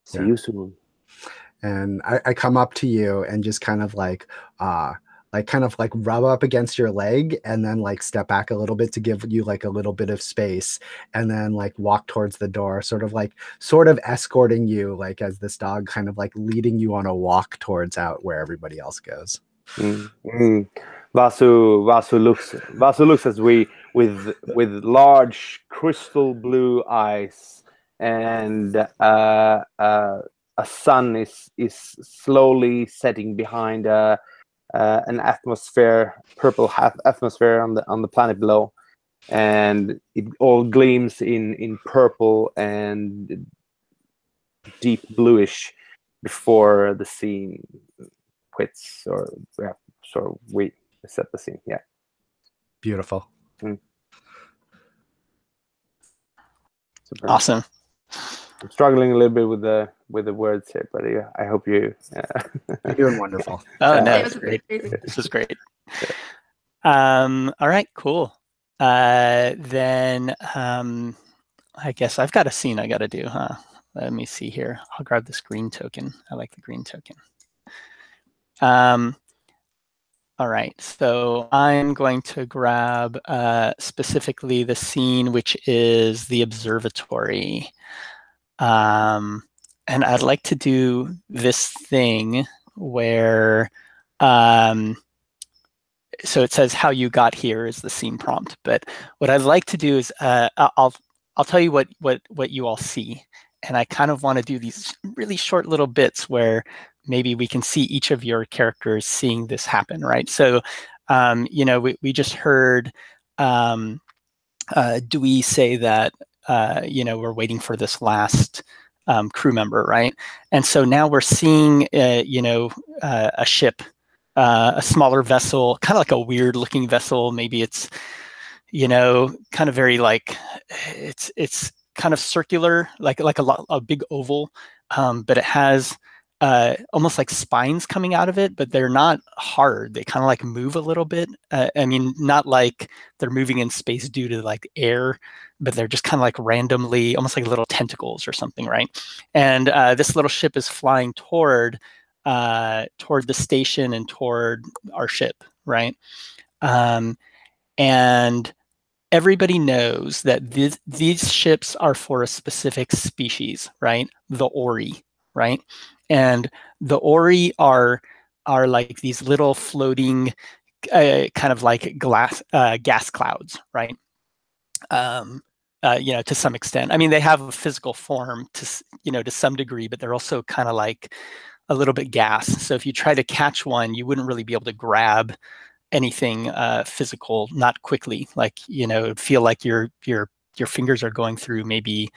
see you soon. And I come up to you and just kind of like rub up against your leg, and then like step back a little bit to give you like a little bit of space, and then like walk towards the door, sort of escorting you, like as this dog kind of like leading you on a walk towards out where everybody else goes. Vasu looks as we with large crystal blue eyes, and a sun is slowly setting behind an atmosphere, purple atmosphere on the planet below, and it all gleams in purple and deep bluish before the scene quits, or yeah, so we set the scene. Yeah, beautiful. Super. Awesome. I'm struggling a little bit with the words here, but yeah, I hope you. You're doing wonderful. Oh no, it's great. This is great. All right, cool. Then I guess I've got a scene I got to do, huh? Let me see here. I'll grab this green token. I like the green token. All right, so I'm going to grab specifically the scene, which is the observatory. And I'd like to do this thing where, so it says how you got here is the scene prompt. But what I'd like to do is I'll tell you what you all see. And I kind of want to do these really short little bits where maybe we can see each of your characters seeing this happen, right? So, we just heard Dewey say that, we're waiting for this last crew member, right? And so now we're seeing, a ship, a smaller vessel, kind of like a weird looking vessel. Maybe it's, kind of very like, it's kind of circular, like a big oval, but it has almost like spines coming out of it, but they're not hard. They kind of like move a little bit. I mean, not like they're moving in space due to like air, but they're just kind of like randomly, almost like little tentacles or something, right? And this little ship is flying toward the station and toward our ship, right? And everybody knows that these ships are for a specific species, right? The Ori, right? And the Ori are like these little floating kind of like gas clouds, right? To some extent. I mean, they have a physical form to some degree, but they're also kind of like a little bit gas. So if you try to catch one, you wouldn't really be able to grab anything physical, not quickly. Like, it'd feel like your fingers are going through maybe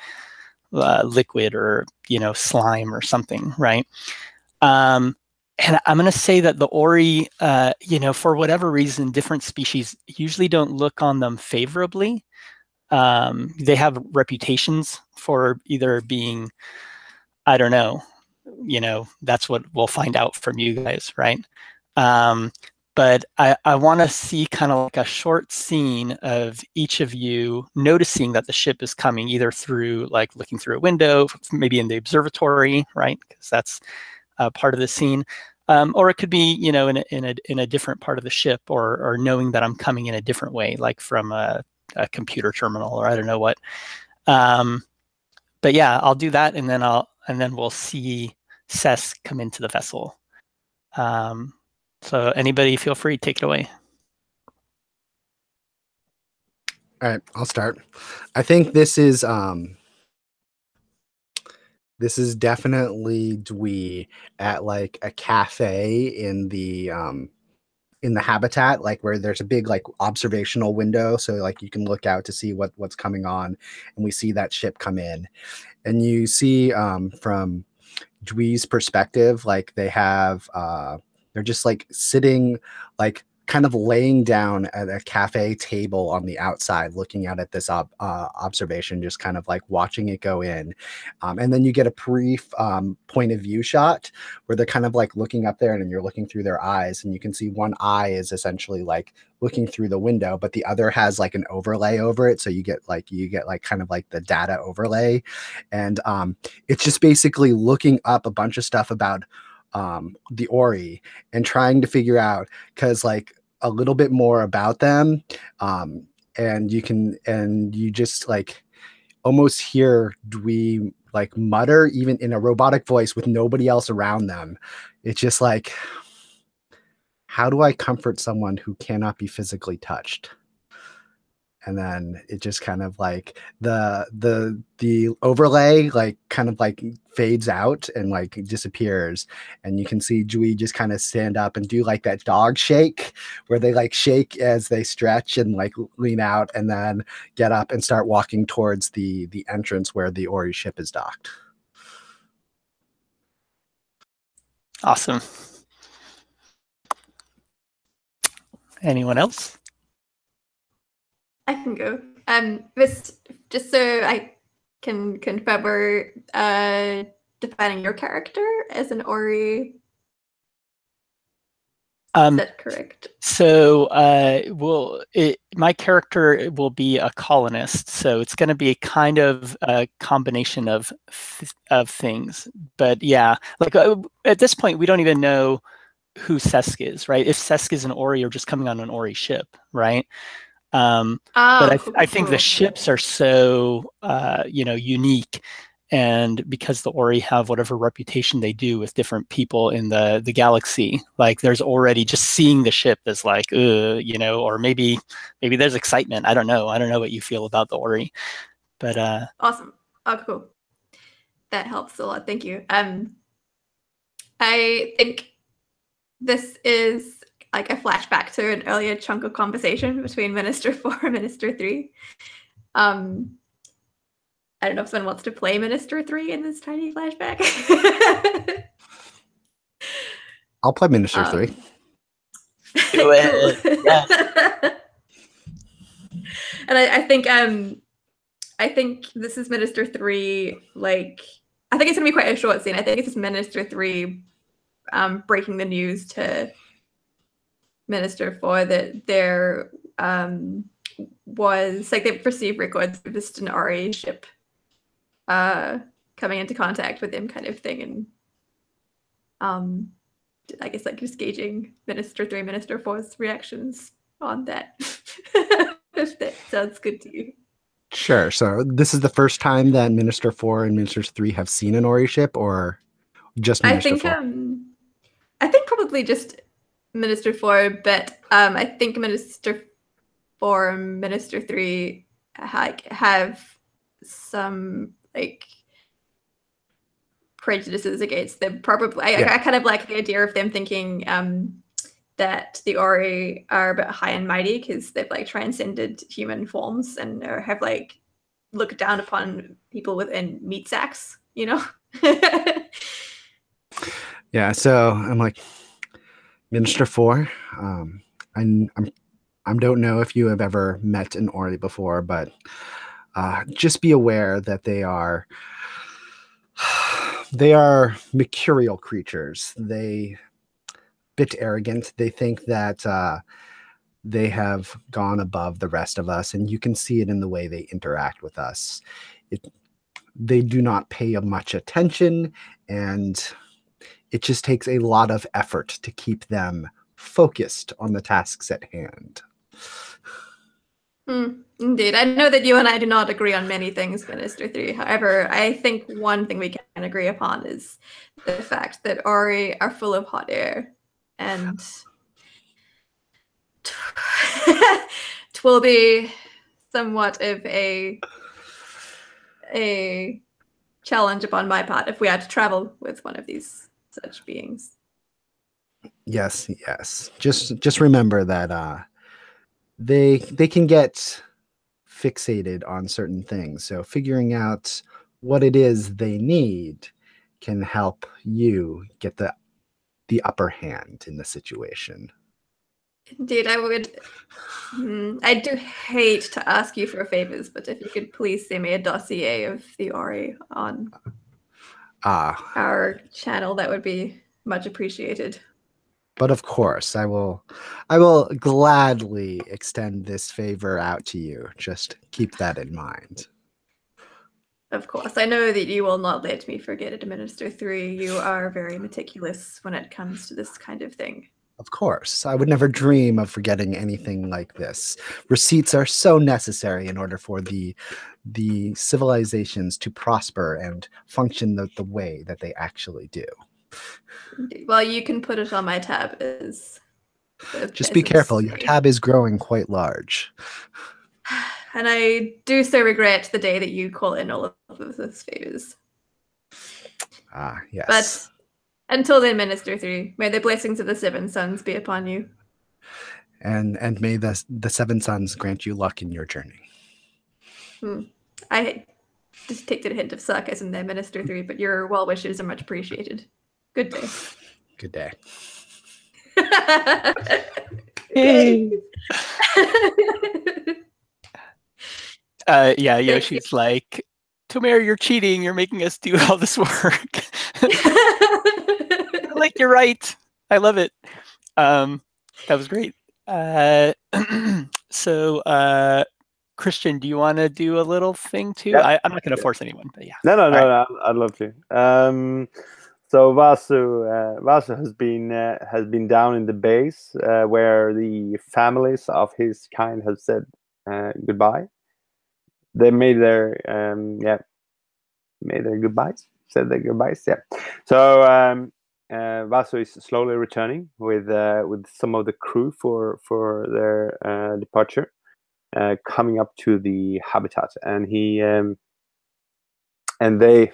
liquid or slime or something, right? And I'm going to say that the Ori, for whatever reason, different species usually don't look on them favorably. They have reputations for either being, I don't know, that's what we'll find out from you guys, right? But I want to see kind of like a short scene of each of you noticing that the ship is coming, either through like looking through a window, maybe in the observatory, right? Because that's part of the scene. Or it could be, in a different part of the ship, or knowing that I'm coming in a different way, like from a computer terminal, or I don't know what. But yeah, I'll do that, and then we'll see Cess come into the vessel. So anybody, feel free, take it away. All right, I'll start. I think this is definitely Dwee at like a cafe in the habitat, like where there's a big like observational window, so like you can look out to see what's coming on, and we see that ship come in, and you see from Dwee's perspective, like they have they're just like sitting, like kind of laying down at a cafe table on the outside, looking out at this observation, just kind of like watching it go in. And then you get a brief point of view shot where they're kind of like looking up there, and then you're looking through their eyes, and you can see one eye is essentially like looking through the window, but the other has like an overlay over it. So you get like kind of like the data overlay. And it's just basically looking up a bunch of stuff about the Ori and trying to figure out, because like a little bit more about them, and you just like almost hear Dwee like mutter, even in a robotic voice with nobody else around them. It's just like, how do I comfort someone who cannot be physically touched? And then it just kind of like the overlay like kind of like fades out and like disappears, and you can see Dewey just kind of stand up and do like that dog shake where they like shake as they stretch and like lean out, and then get up and start walking towards the entrance where the Ori ship is docked. Awesome. Anyone else? I can go. This, just so I can confirm, we're defining your character as an Ori. Is that correct? So, my character will be a colonist, so it's going to be a kind of a combination of things. But yeah, like at this point, we don't even know who Sesk is, right? If Sesk is an Ori or just coming on an Ori ship, right? But I think the ships are so unique, and because the Ori have whatever reputation they do with different people in the galaxy, like there's already just seeing the ship as like or maybe there's excitement. I don't know what you feel about the Ori, but awesome. Oh, cool. That helps a lot. Thank you. I think this is like a flashback to an earlier chunk of conversation between Minister 4 and Minister 3. I don't know if someone wants to play Minister 3 in this tiny flashback. I'll play Minister 3. Do it. Yes. And I think I think this is Minister 3, like, I think it's going to be quite a short scene. I think it's just Minister 3 breaking the news to Minister 4 that there was, like, they've received records of just an RA ship coming into contact with them kind of thing. And I guess, like, just gauging Minister 3, Minister 4's reactions on that. If that sounds good to you. Sure. So this is the first time that Minister 4 and Minister 3 have seen an Ori ship, or just Minister 4? I think probably just Minister 4, but I think Minister 4 and Minister 3 have some, like, prejudices against them. Probably, I kind of like the idea of them thinking that the Ori are a bit high and mighty because they've, like, transcended human forms and have, like, looked down upon people within meat sacks, you know? Yeah, so I'm like, Minister 4, I don't know if you have ever met an Ori before, but just be aware that they are mercurial creatures. They bit arrogant. They think that they have gone above the rest of us, and you can see it in the way they interact with us. They do not pay much attention, and it just takes a lot of effort to keep them focused on the tasks at hand. Indeed. I know that you and I do not agree on many things, Minister 3. However, I think one thing we can agree upon is the fact that Ori are full of hot air, and it will be somewhat of a challenge upon my part if we had to travel with one of these such beings. Yes. Just remember that they can get fixated on certain things. So figuring out what it is they need can help you get the upper hand in the situation. Indeed, I would. I do hate to ask you for favors, but if you could please send me a dossier of the Ori on our channel, that would be much appreciated. But of course, I will gladly extend this favor out to you. Just keep that in mind. Of course, I know that you will not let me forget it, Minister 3. You are very meticulous when it comes to this kind of thing. Of course, I would never dream of forgetting anything like this. Receipts are so necessary in order for the civilizations to prosper and function the way that they actually do. Well, you can put it on my tab as... Just be careful, your tab is growing quite large. And I do so regret the day that you call in all of those favors. Yes. But until then, Minister 3, may the blessings of the Seven Sons be upon you. And may the Seven Sons grant you luck in your journey. I just take a hint of sarcasm there, Minister 3, but your well wishes are much appreciated. Good day. Good day. Hey. Yoshi's like, Tomer, you're cheating. You're making us do all this work. Like, you're right. I love it. That was great. So, Christian, do you want to do a little thing too? Yep. I'm not going to force anyone, but yeah. No, I'd love to. So Vasu has been down in the base where the families of his kind have said goodbye. They made their goodbyes. Said their goodbyes. Yeah. So Vasu is slowly returning with some of the crew for their departure, coming up to the habitat, and they're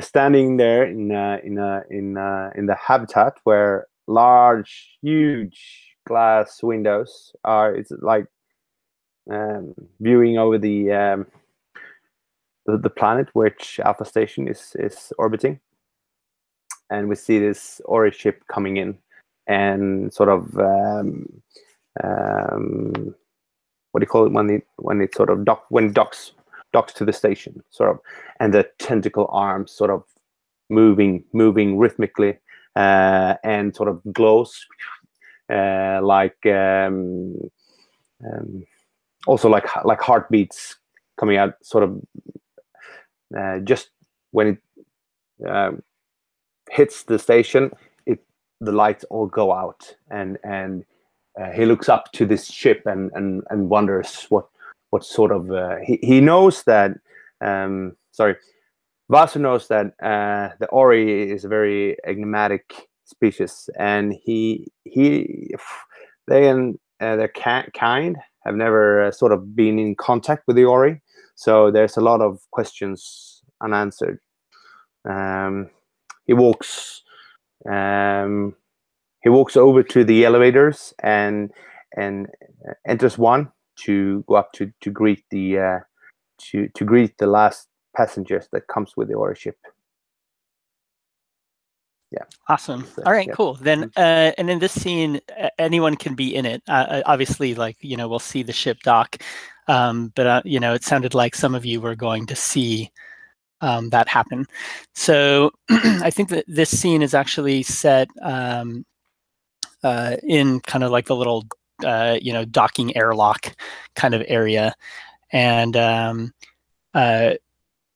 standing there in the habitat where large, huge glass windows are. It's like viewing over the planet which Alpha Station is orbiting, and we see this Ori ship coming in and sort of what do you call it when it sort of docks to the station, sort of, and the tentacle arms sort of moving rhythmically and sort of glows like also like heartbeats coming out, sort of just when it hits the station, the lights all go out, and he looks up to this ship and wonders what sort of he knows that Vasu knows that the Ori is a very enigmatic species, and they and their kind have never sort of been in contact with the Ori, so there's a lot of questions unanswered. He walks over to the elevators and enters one to go up to greet the last passengers that comes with the Ori ship. Yeah. Awesome. All right, cool. Then, and in this scene, anyone can be in it. Obviously, like, we'll see the ship dock, but it sounded like some of you were going to see that happen. So I think that this scene is actually set in kind of like the little, docking airlock kind of area, and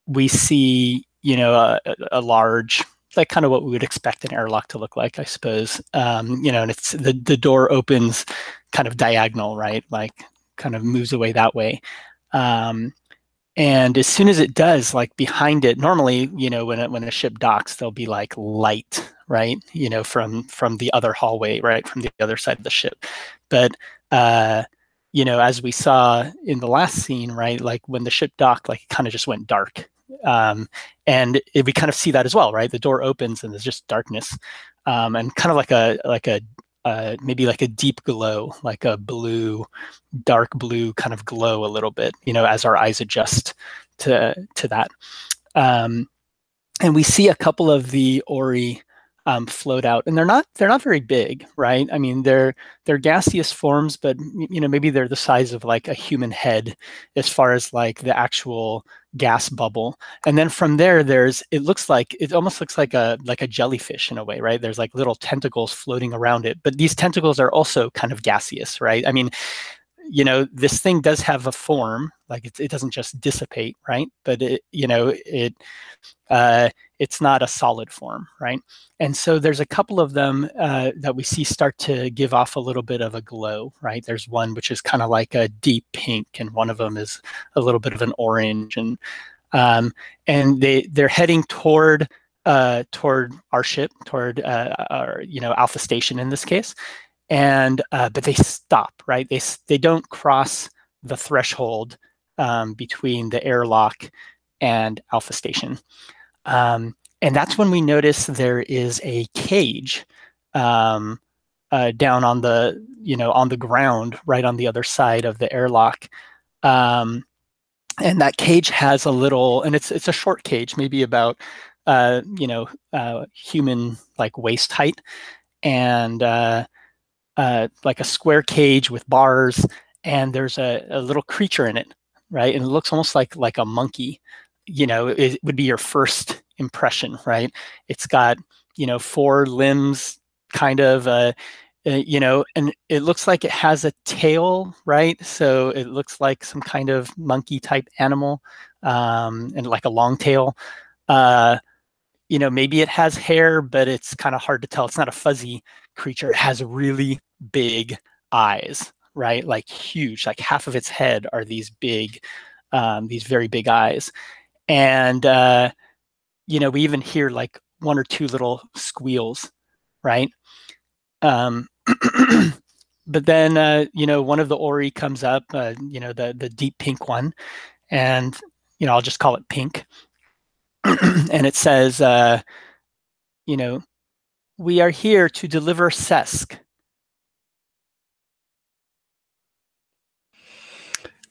we see, a large, like kind of what we would expect an airlock to look like, I suppose. And it's the door opens kind of diagonal, right? Like kind of moves away that way. And as soon as it does, like behind it, normally, when a ship docks, there'll be like light, right? From the other hallway, right? From the other side of the ship. But as we saw in the last scene, right? Like when the ship docked, like it kind of just went dark. And we kind of see that as well, right? The door opens and there's just darkness, and kind of like a maybe like a deep glow, like a dark blue kind of glow a little bit, as our eyes adjust to that. And we see a couple of the Ori float out, and they're not very big, right? I mean, they're gaseous forms, but maybe they're the size of like a human head as far as like the actual gas bubble. And then from there, it almost looks like a jellyfish in a way, right? There's like little tentacles floating around it, but these tentacles are also kind of gaseous, right? I mean, this thing does have a form, like it doesn't just dissipate, right? But it's not a solid form, right? And so there's a couple of them that we see start to give off a little bit of a glow, right? There's one which is kind of like a deep pink, and one of them is a little bit of an orange, and they're heading toward our ship, toward our Alpha Station in this case, and but they stop, right? They don't cross the threshold between the airlock and Alpha Station. And that's when we notice there is a cage down on the ground, right on the other side of the airlock. And that cage has a little, and it's a short cage, maybe about human like waist height, and like a square cage with bars, and there's a little creature in it, right? And it looks almost like a monkey. It would be your first impression, right? It's got, 4 limbs, kind of, and it looks like it has a tail, right? So it looks like some kind of monkey type animal, and like a long tail. Maybe it has hair, but it's kind of hard to tell. It's not a fuzzy creature. It has really big eyes, right? Like huge, like half of its head are these very big eyes. And, we even hear like 1 or 2 little squeals, right? But then, one of the Ori comes up, the deep pink one, and, I'll just call it pink. And it says, we are here to deliver Sesk.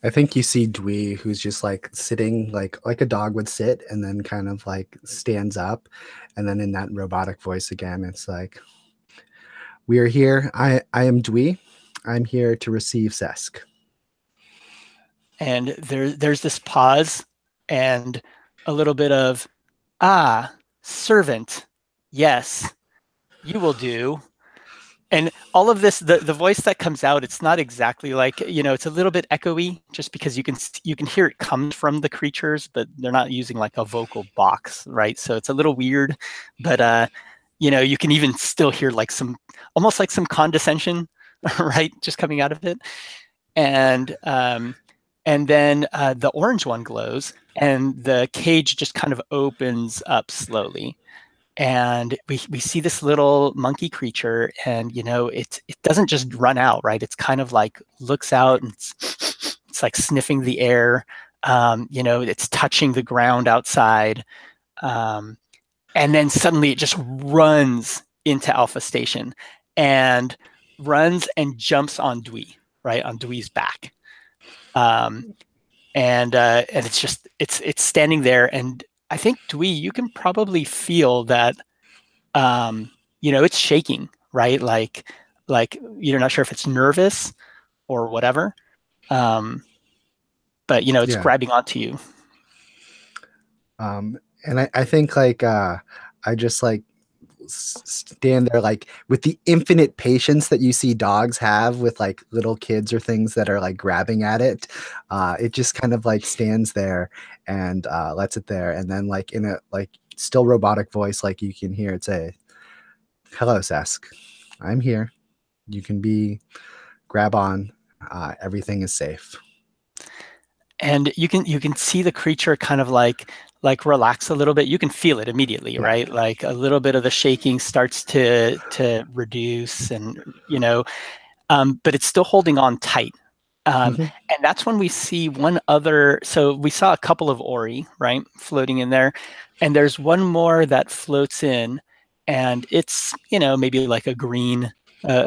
I think you see Dwee, who's just like sitting like a dog would sit, and then kind of like stands up, and then in that robotic voice again, it's like, we are here. I am Dwee. I'm here to receive Sesk. and there's this pause and a little bit of, ah, servant, yes, you will do. And all of this, the voice that comes out, it's not exactly like, it's a little bit echoey, just because you can hear it comes from the creatures, but they're not using like a vocal box, right? So it's a little weird, but you can even still hear like almost like some condescension, right, just coming out of it. And then the orange one glows, and the cage just kind of opens up slowly. And we see this little monkey creature, and it doesn't just run out, right? It's kind of like looks out, and it's like sniffing the air. It's touching the ground outside, and then suddenly it just runs into Alpha Station, and runs and jumps on Dewey, right, on Dewey's back. And it's standing there, and I think, Dewey, you can probably feel that, it's shaking, right? Like you're not sure if it's nervous or whatever, but it's grabbing onto you. And I think like I just like stand there like with the infinite patience that you see dogs have with like little kids or things that are like grabbing at it. It just kind of like stands there and lets it there, and then like in a like still robotic voice, like you can hear it say, "Hello, Sesk. I'm here. You can grab on. Everything is safe." And you can see the creature kind of like relax a little bit. You can feel it immediately, right? Like a little bit of the shaking starts to reduce, and but it's still holding on tight. And that's when we see one other. So we saw a couple of Ori, right, floating in there, and there's one more that floats in, and it's maybe like a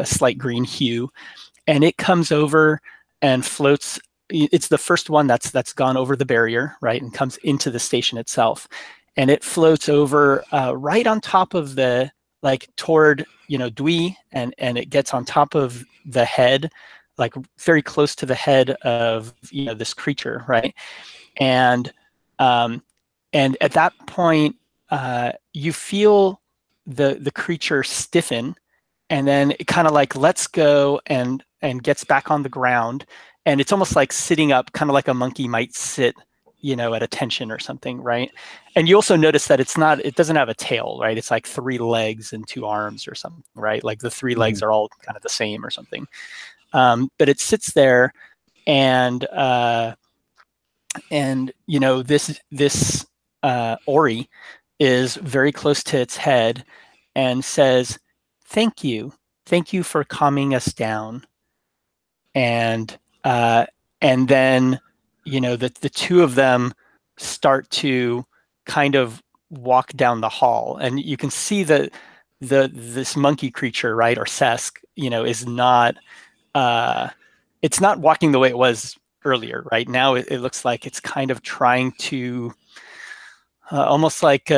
slight green hue, and it comes over and floats. It's the first one that's gone over the barrier, right, and comes into the station itself, and it floats over right on top of the toward Dewey, and it gets on top of the head, like very close to the head of this creature, right, and at that point you feel the creature stiffen, and then it kind of like lets go and gets back on the ground. And it's almost like sitting up, kind of like a monkey might sit, at attention or something, right? And you also notice that it doesn't have a tail, right? It's like 3 legs and 2 arms or something, right? Like the 3 legs are all kind of the same or something. But it sits there, and this Ori is very close to its head and says, "Thank you for calming us down." And then the 2 of them start to kind of walk down the hall, and you can see that this monkey creature, right, or Sesk, is not it's not walking the way it was earlier. Right now it looks like it's kind of trying to almost like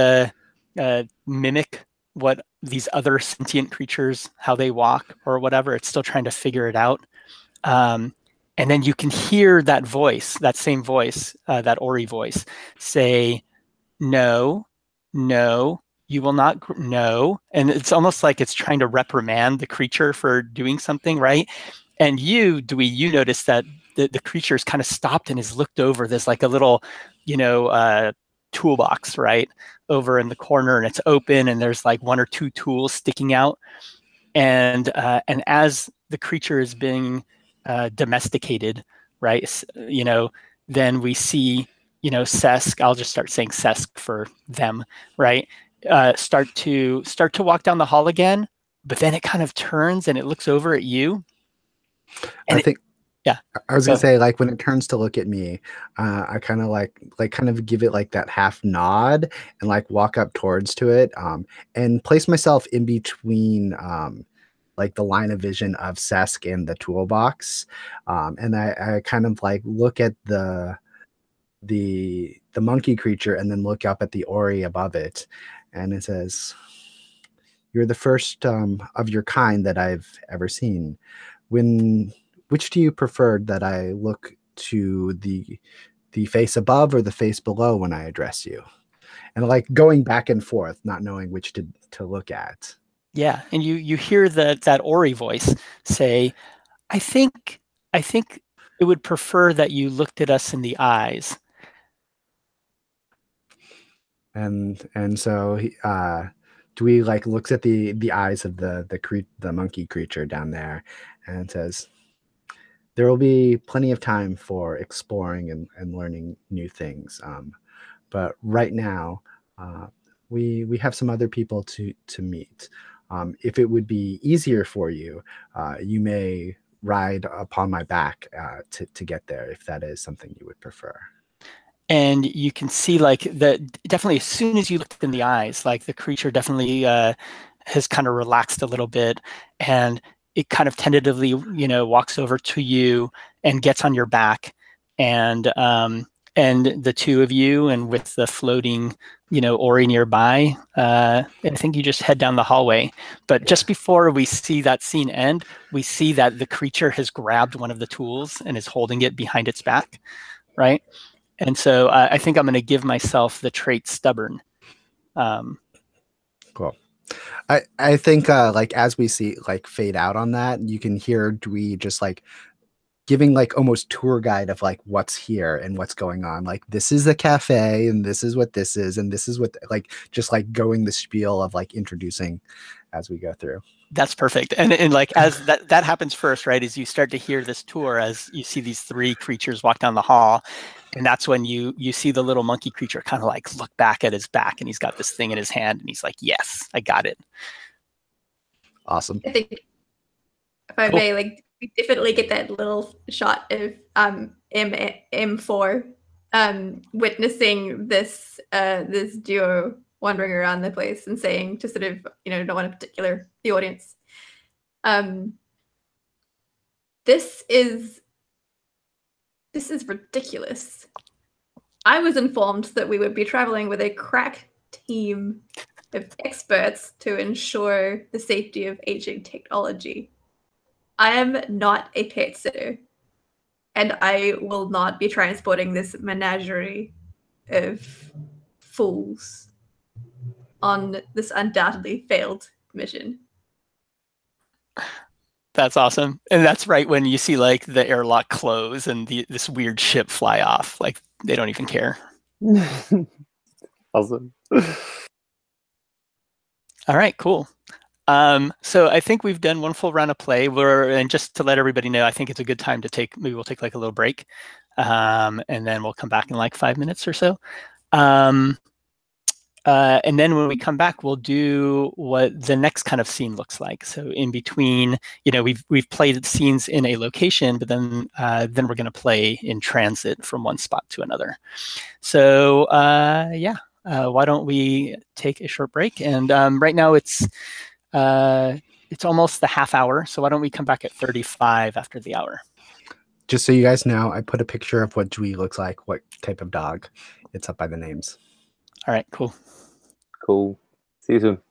mimic what these other sentient creatures, how they walk or whatever. It's still trying to figure it out. And then you can hear that voice, that same voice, that Ori voice, say, "No, no, you will not, no." And it's almost like it's trying to reprimand the creature for doing something, right? And Dewey, you notice that the creature's kind of stopped and has looked over. There's like a little, toolbox, right, over in the corner, and it's open, and there's like 1 or 2 tools sticking out. And as the creature is being domesticated, right, then we see, Sesk, I'll just start saying Sesk for them, right, start to walk down the hall again, but then it kind of turns and it looks over at you. And I was gonna say, like, when it turns to look at me, I kind of like kind of give it like that half nod and like walk up towards to it, and place myself in between like the line of vision of Sesk and the toolbox, and I kind of like look at the monkey creature and then look up at the Ori above it, and it says, "You're the first of your kind that I've ever seen. Which do you prefer, that I look to the face above or the face below when I address you, and like going back and forth, not knowing which to look at. Yeah, and you hear that Ori voice say, I think it would prefer that you looked at us in the eyes. And so Dewey like looks at the eyes of the monkey creature down there and says, there will be plenty of time for exploring and learning new things. But right now, we have some other people to meet. If it would be easier for you, you may ride upon my back to get there, if that is something you would prefer. And you can see like definitely as soon as you looked in the eyes, like the creature definitely has kind of relaxed a little bit, and it kind of tentatively, walks over to you and gets on your back, and the two of you, and with the floating, Ori nearby, I think you just head down the hallway. But just before we see that scene end, we see that the creature has grabbed one of the tools and is holding it behind its back, right? And so I think I'm going to give myself the trait stubborn. Cool. I think like as we see like fade out on that, you can hear Dwee just like giving like almost tour guide of like what's here and what's going on. Like this is the cafe and this is what this is and this is what, like just like going the spiel of like introducing as we go through. That's perfect. And like as that happens first, right? As you start to hear this tour, as you see these three creatures walk down the hall, and that's when you see the little monkey creature kind of like look back at his back, and he's got this thing in his hand, and he's like, "Yes, I got it." Awesome. I think if I may, like we definitely get that little shot of M4 witnessing this this duo wandering around the place and saying to sort of, no one in particular, the audience, this is ridiculous. I was informed that we would be traveling with a crack team of experts to ensure the safety of aging technology. I am not a pet sitter, and I will not be transporting this menagerie of fools on this undoubtedly failed mission. That's awesome. And that's right when you see like the airlock close and this weird ship fly off. Like they don't even care. Awesome. All right, cool. So I think we've done one full round of play. And just to let everybody know, I think it's a good time to maybe we'll take like a little break, and then we'll come back in like 5 minutes or so. And then when we come back, we'll do what the next kind of scene looks like. So in between, we've played scenes in a location, but then we're going to play in transit from one spot to another. So why don't we take a short break? And right now it's almost the half hour. So why don't we come back at 35 after the hour? Just so you guys know, I put a picture of what Dwee looks like, what type of dog. It's up by the names. All right, cool. Cool. See you soon.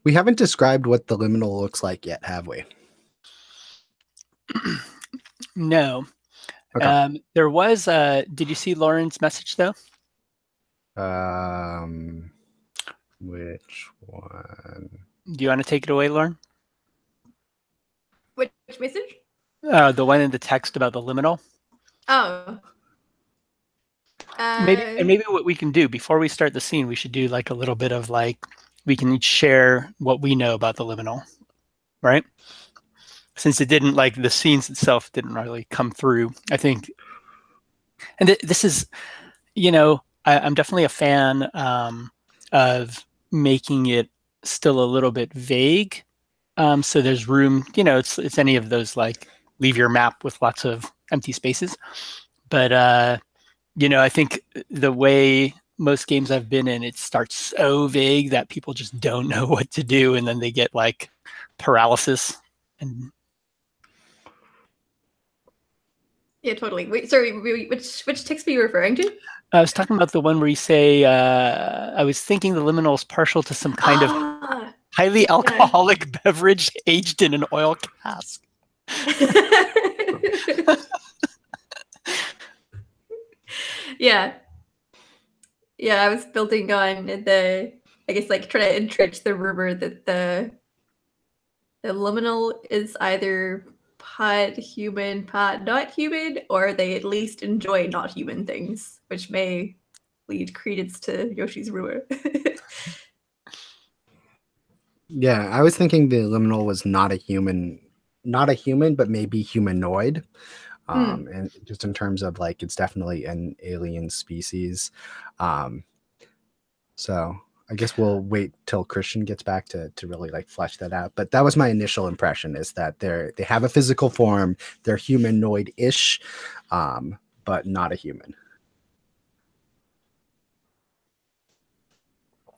We haven't described what the liminal looks like yet, have we? No. Okay. There was did you see Lauren's message though? Which one? Do you want to take it away, Lauren? Which message? The one in the text about the liminal. Oh. Maybe what we can do before we start the scene, we should do like a little bit of like, we can each share what we know about the liminal, right? Since it didn't, like, the scenes itself didn't really come through, I think. And this is, I'm definitely a fan of making it still a little bit vague. So there's room, it's any of those, like, leave your map with lots of empty spaces. But, I think the way most games I've been in, it starts so vague that people just don't know what to do. And then they get like paralysis. And yeah, totally. Wait, sorry, which text were you referring to? I was talking about the one where you say, I was thinking the liminal is partial to some kind of highly alcoholic beverage aged in an oil cask. Yeah. Yeah, I was building on I guess, like, trying to entrench the rumor that the liminal is either part human, part not human, or they at least enjoy not human things, which may lead credence to Yoshi's rumor. Yeah, I was thinking the liminal was not a human, but maybe humanoid. And just in terms of, like, it's definitely an alien species. So I guess we'll wait till Christian gets back to really, like, flesh that out. But that was my initial impression, is that they have a physical form, they're humanoid-ish, but not a human.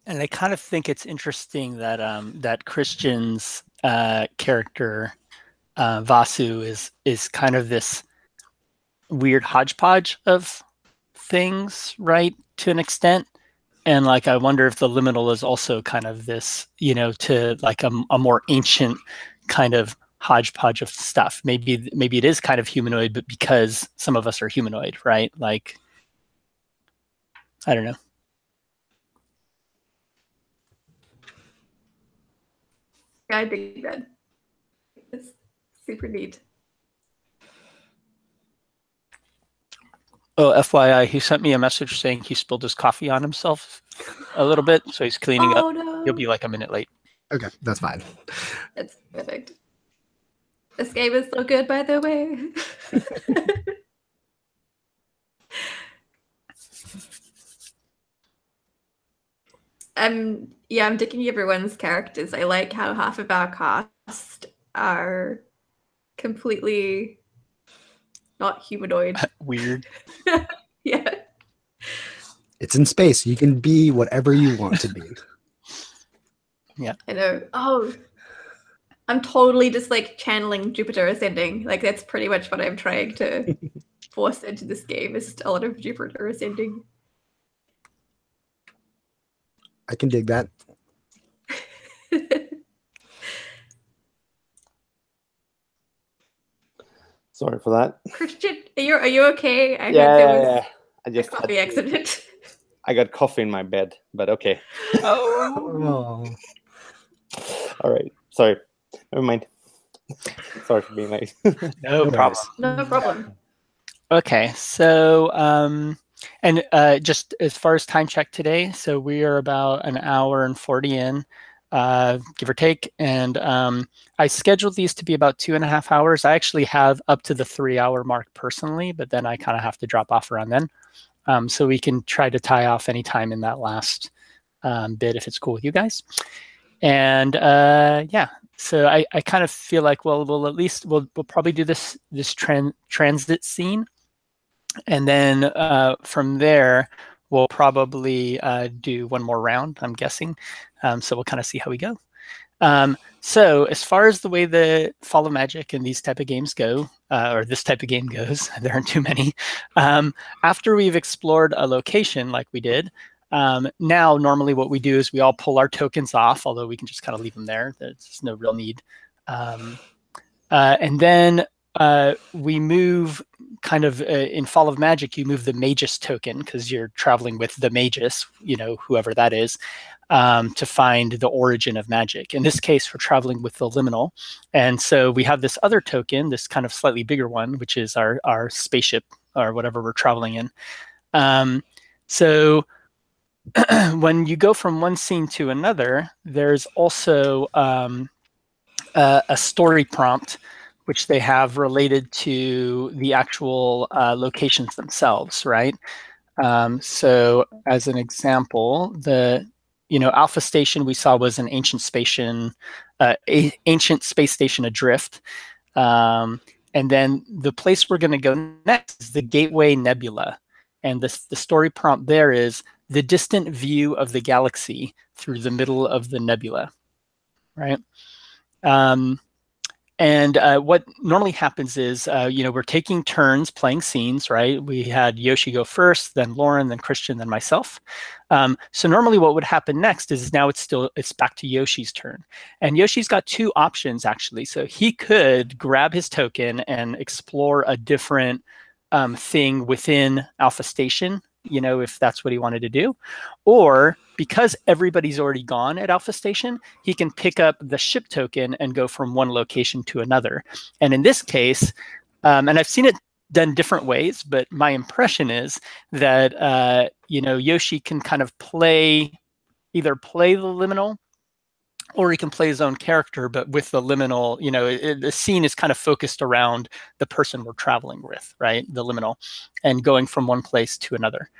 And I kind of think it's interesting that that Christian's character Vasu is kind of this weird hodgepodge of things, right, to an extent. And, like, I wonder if the liminal is also kind of this, to, like, a more ancient kind of hodgepodge of stuff. Maybe it is kind of humanoid, but because some of us are humanoid, right? Like, I don't know. I think that it's super neat. Oh, FYI, he sent me a message saying he spilled his coffee on himself a little bit, so he's cleaning up. No. He'll be like a minute late. Okay, that's fine. That's perfect. This game is so good, by the way. I'm digging everyone's characters. I like how half of our cast are completely not humanoid. Weird. Yeah. It's in space. You can be whatever you want to be. Yeah. I know. Oh, I'm totally just, like, channeling Jupiter Ascending. Like, that's pretty much what I'm trying to force into this game, is just a lot of Jupiter Ascending. I can dig that. Sorry for that. Christian, are you okay? I Yeah. I just coffee accident. I got coffee in my bed, but okay. Oh. All right. Sorry. Never mind. Sorry for being late. No problem. No problem. Okay, so and just as far as time check today, so we are about an hour and 40 in, give or take, and I scheduled these to be about 2.5 hours. I actually have up to the 3-hour mark personally, but then I kind of have to drop off around then. So we can try to tie off any time in that last bit if it's cool with you guys. And yeah, so I kind of feel like, well, we'll probably do this transit scene, and then from there we'll probably do one more round, I'm guessing. So we'll kind of see how we go. So as far as the way the Fall of Magic and these type of games go, or this type of game goes, there aren't too many. After we've explored a location like we did, Now, normally what we do is we all pull our tokens off, although we can just kind of leave them there. There's no real need. And then we move kind of in Fall of Magic, you move the Magus token because you're traveling with the Magus, whoever that is, to find the origin of magic. In this case, we're traveling with the Liminal. And so we have this other token, this kind of slightly bigger one, which is our spaceship or whatever we're traveling in. So when you go from one scene to another, there's also a story prompt which they have related to the actual locations themselves, right? So as an example, the Alpha Station we saw was an ancient space station adrift. And then the place we're going to go next is the Gateway Nebula. And the story prompt there is the distant view of the galaxy through the middle of the nebula, right? And what normally happens is, we're taking turns playing scenes, right? We had Yoshi go first, then Lauren, then Christian, then myself. So normally what would happen next is now it's back to Yoshi's turn. And Yoshi's got two options, actually. So he could grab his token and explore a different thing within Alpha Station, if that's what he wanted to do. Or because everybody's already gone at Alpha Station, he can pick up the ship token and go from one location to another. And in this case, and I've seen it done different ways, but my impression is that, Yoshi can kind of either play the Liminal, or he can play his own character, but with the Liminal, the scene is kind of focused around the person we're traveling with, right? The Liminal, and going from one place to another.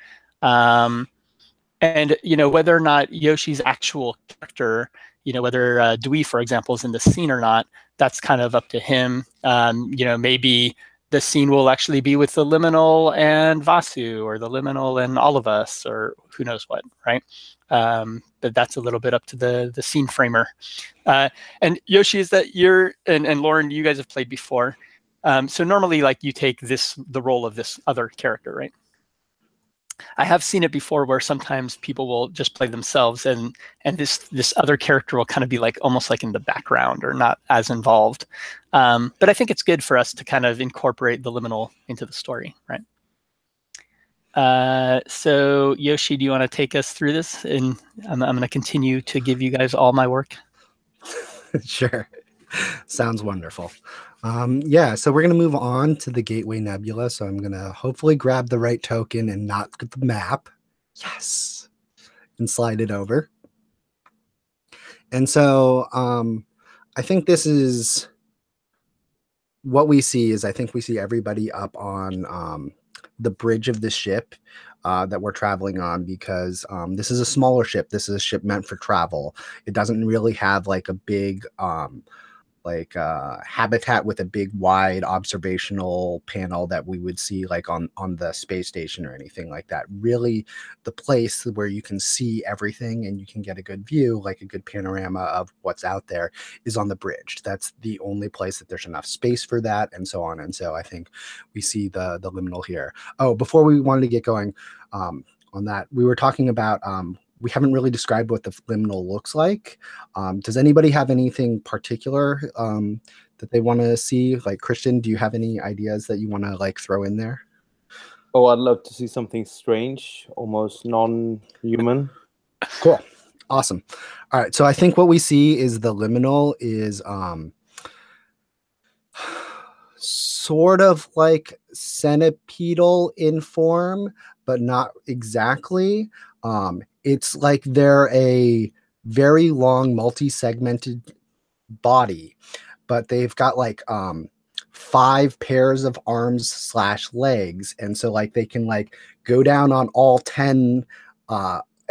And, whether or not Yoshi's actual character, whether Dewey, for example, is in the scene or not, that's kind of up to him. Maybe the scene will actually be with the Liminal and Vasu, or the Liminal and all of us, or who knows what, right? But that's a little bit up to the scene framer. And Yoshi, is that and Lauren, you guys have played before. So normally, you take the role of this other character, right? I have seen it before where sometimes people will just play themselves, and this other character will kind of be almost in the background or not as involved. But I think it's good for us to kind of incorporate the Liminal into the story, right? So Yoshi, do you want to take us through this? And I'm going to continue to give you guys all my work. Sure. Sounds wonderful. Yeah, so we're going to move on to the Gateway Nebula. So I'm going to hopefully grab the right token and not get the map. Yes. And slide it over. And so I think this is what we see is I think we see everybody up on the bridge of the ship that we're traveling on, because this is a smaller ship. This is a ship meant for travel. It doesn't really have a big habitat with a big wide observational panel that we would see on the space station or anything like that. Really, the place where you can see everything and you can get a good view, a good panorama of what's out there, is on the bridge. That's the only place that there's enough space for that, and so on. And so I think we see the Liminal here. Oh, before we wanted to get going on that, we were talking about we haven't really described what the Liminal looks like. Does anybody have anything particular that they want to see? Christian, do you have any ideas that you want to throw in there? Oh, I'd love to see something strange, almost non-human. Cool. Awesome. All right. So I think what we see is the Liminal is sort of centipedal in form, but not exactly. It's they're a very long, multi-segmented body, but they've got 5 pairs of arms / legs, and so they can go down on all 10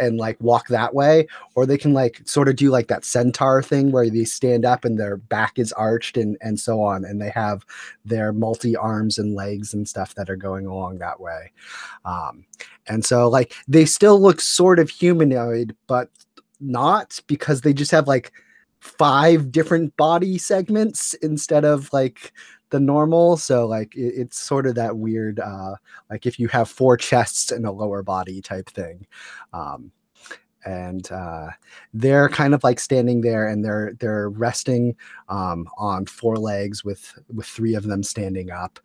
and walk that way, or they can sort of do that centaur thing where they stand up and their back is arched and so on, and they have their multi arms and legs and stuff that are going along that way. And so they still look sort of humanoid, but not, because they just have 5 different body segments instead of the normal. So like it's sort of that weird, like if you have 4 chests and a lower body type thing. And they're kind of like standing there, and they're resting on 4 legs with 3 of them standing up,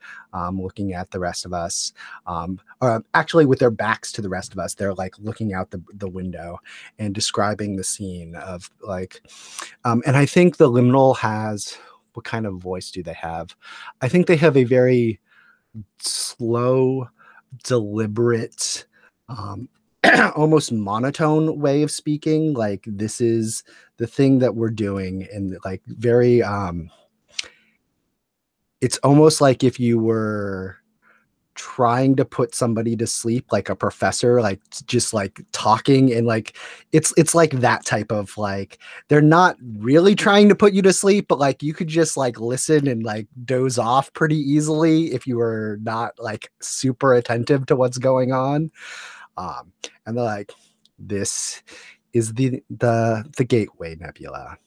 looking at the rest of us. Or actually, with their backs to the rest of us, they're like looking out the window and describing the scene of like. And I think the Liminal has, what kind of voice do they have? I think they have a very slow, deliberate, almost monotone way of speaking. Like, this is the thing that we're doing, and like very it's almost like if you were trying to put somebody to sleep, like a professor, like just like talking, and like it's like that type of, like, they're not really trying to put you to sleep, but like you could just like listen and like doze off pretty easily if you were not like super attentive to what's going on. And they're like, this is the Gateway Nebula.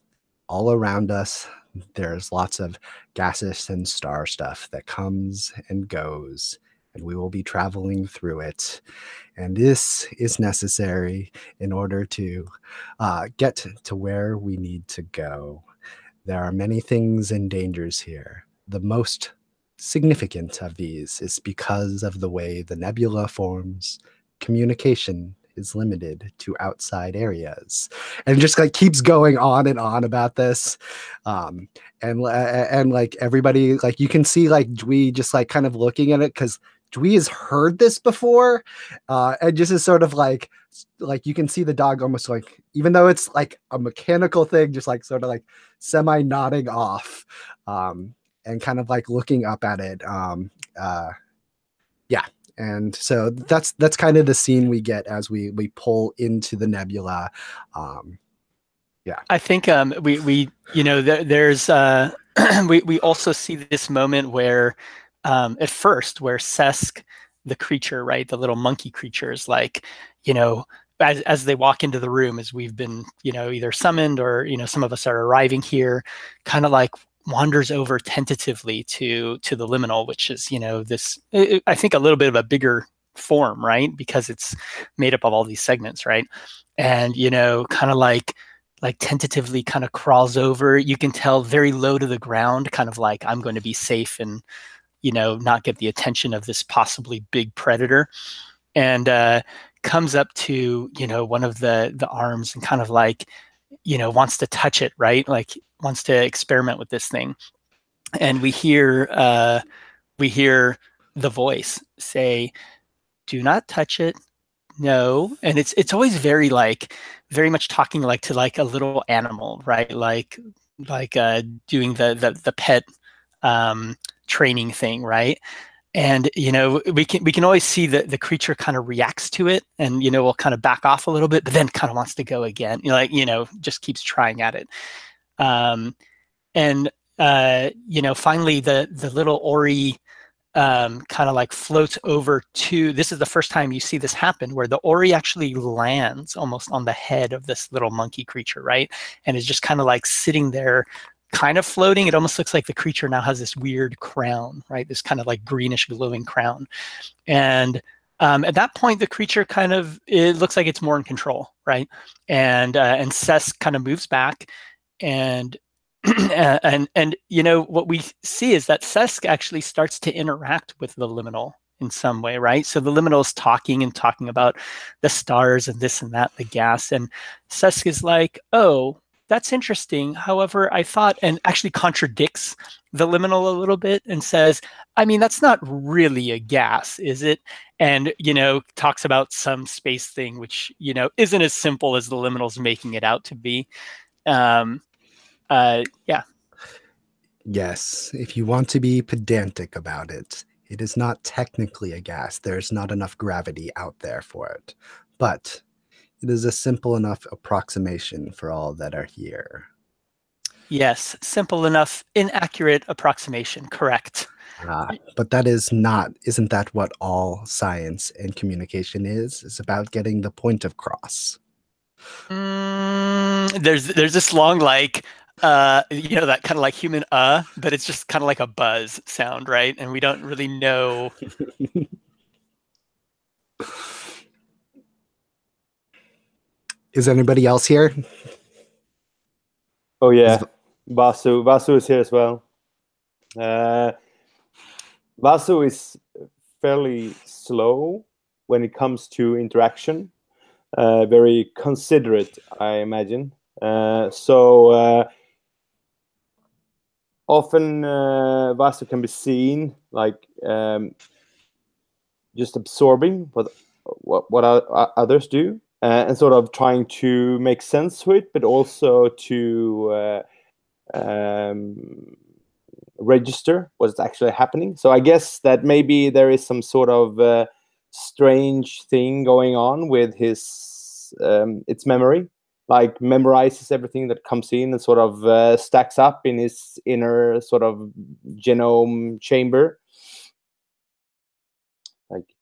All around us, there's lots of gaseous and star stuff that comes and goes, and we will be traveling through it. And this is necessary in order to get to where we need to go. There are many things and dangers here. The most significant of these is because of the way the nebula forms. Communication is limited to outside areas, and just like keeps going on and on about this. And like everybody, like you can see like Dwee just like kind of looking at it, because Dwee has heard this before, and just is sort of like you can see the dog almost like, even though it's like a mechanical thing, just like sort of like semi nodding off, and kind of like looking up at it. Yeah. And so that's kind of the scene we get as we pull into the nebula. Yeah, I think we you know, there's we also see this moment where at first, where Sesk, the creature, right, the little monkey creature, is like, you know, as they walk into the room, as we've been, you know, either summoned or, you know, some of us are arriving here, kind of like wanders over tentatively to the Liminal, which is, you know, this, I think, a little bit of a bigger form, right? Because it's made up of all these segments, right? And, you know, kind of like tentatively kind of crawls over. You can tell very low to the ground, kind of like, I'm going to be safe and, you know, not get the attention of this possibly big predator. And comes up to, you know, one of the arms and kind of like, you know, wants to touch it, right? Like wants to experiment with this thing. And we hear the voice say, "Do not touch it. No." And it's always very much talking like to like a little animal, right? Like doing the pet training thing, right? And, you know, we can always see that the creature kind of reacts to it, and, you know, will kind of back off a little bit, but then kind of wants to go again, you know, like, you know, just keeps trying at it. And you know, finally the little Ori kind of like floats over to, this is the first time you see this happen, where the Ori actually lands almost on the head of this little monkey creature, right? And is just kind of like sitting there, kind of floating. It almost looks like the creature now has this weird crown, right? This kind of like greenish glowing crown. And at that point, the creature kind of, it looks like it's more in control, right? And Sesk kind of moves back, and and you know, what we see is that Sesk actually starts to interact with the Liminal in some way, right? So the Liminal is talking about the stars and this and that, the gas, and Sesk is like, "Oh, that's interesting. However, I thought," and actually contradicts the Liminal a little bit and says, "I mean, that's not really a gas, is it?" And, you know, talks about some space thing, which, you know, isn't as simple as the Liminal's making it out to be. Yeah. Yes, if you want to be pedantic about it, it is not technically a gas. There's not enough gravity out there for it. But it is a simple enough approximation for all that are here. Yes, simple enough, inaccurate approximation, correct. But that isn't that what all science and communication is? It's about getting the point across. There's this long, like, that kind of like human but it's just kind of like a buzz sound, right? And we don't really know. Is anybody else here? Oh yeah, Vasu is here as well. Vasu is fairly slow when it comes to interaction. Very considerate, I imagine. Often Vasu can be seen like just absorbing what others do, and sort of trying to make sense to it, but also to register what's actually happening. So I guess that maybe there is some sort of strange thing going on with his its memory, like memorizes everything that comes in and sort of stacks up in his inner sort of genome chamber. Like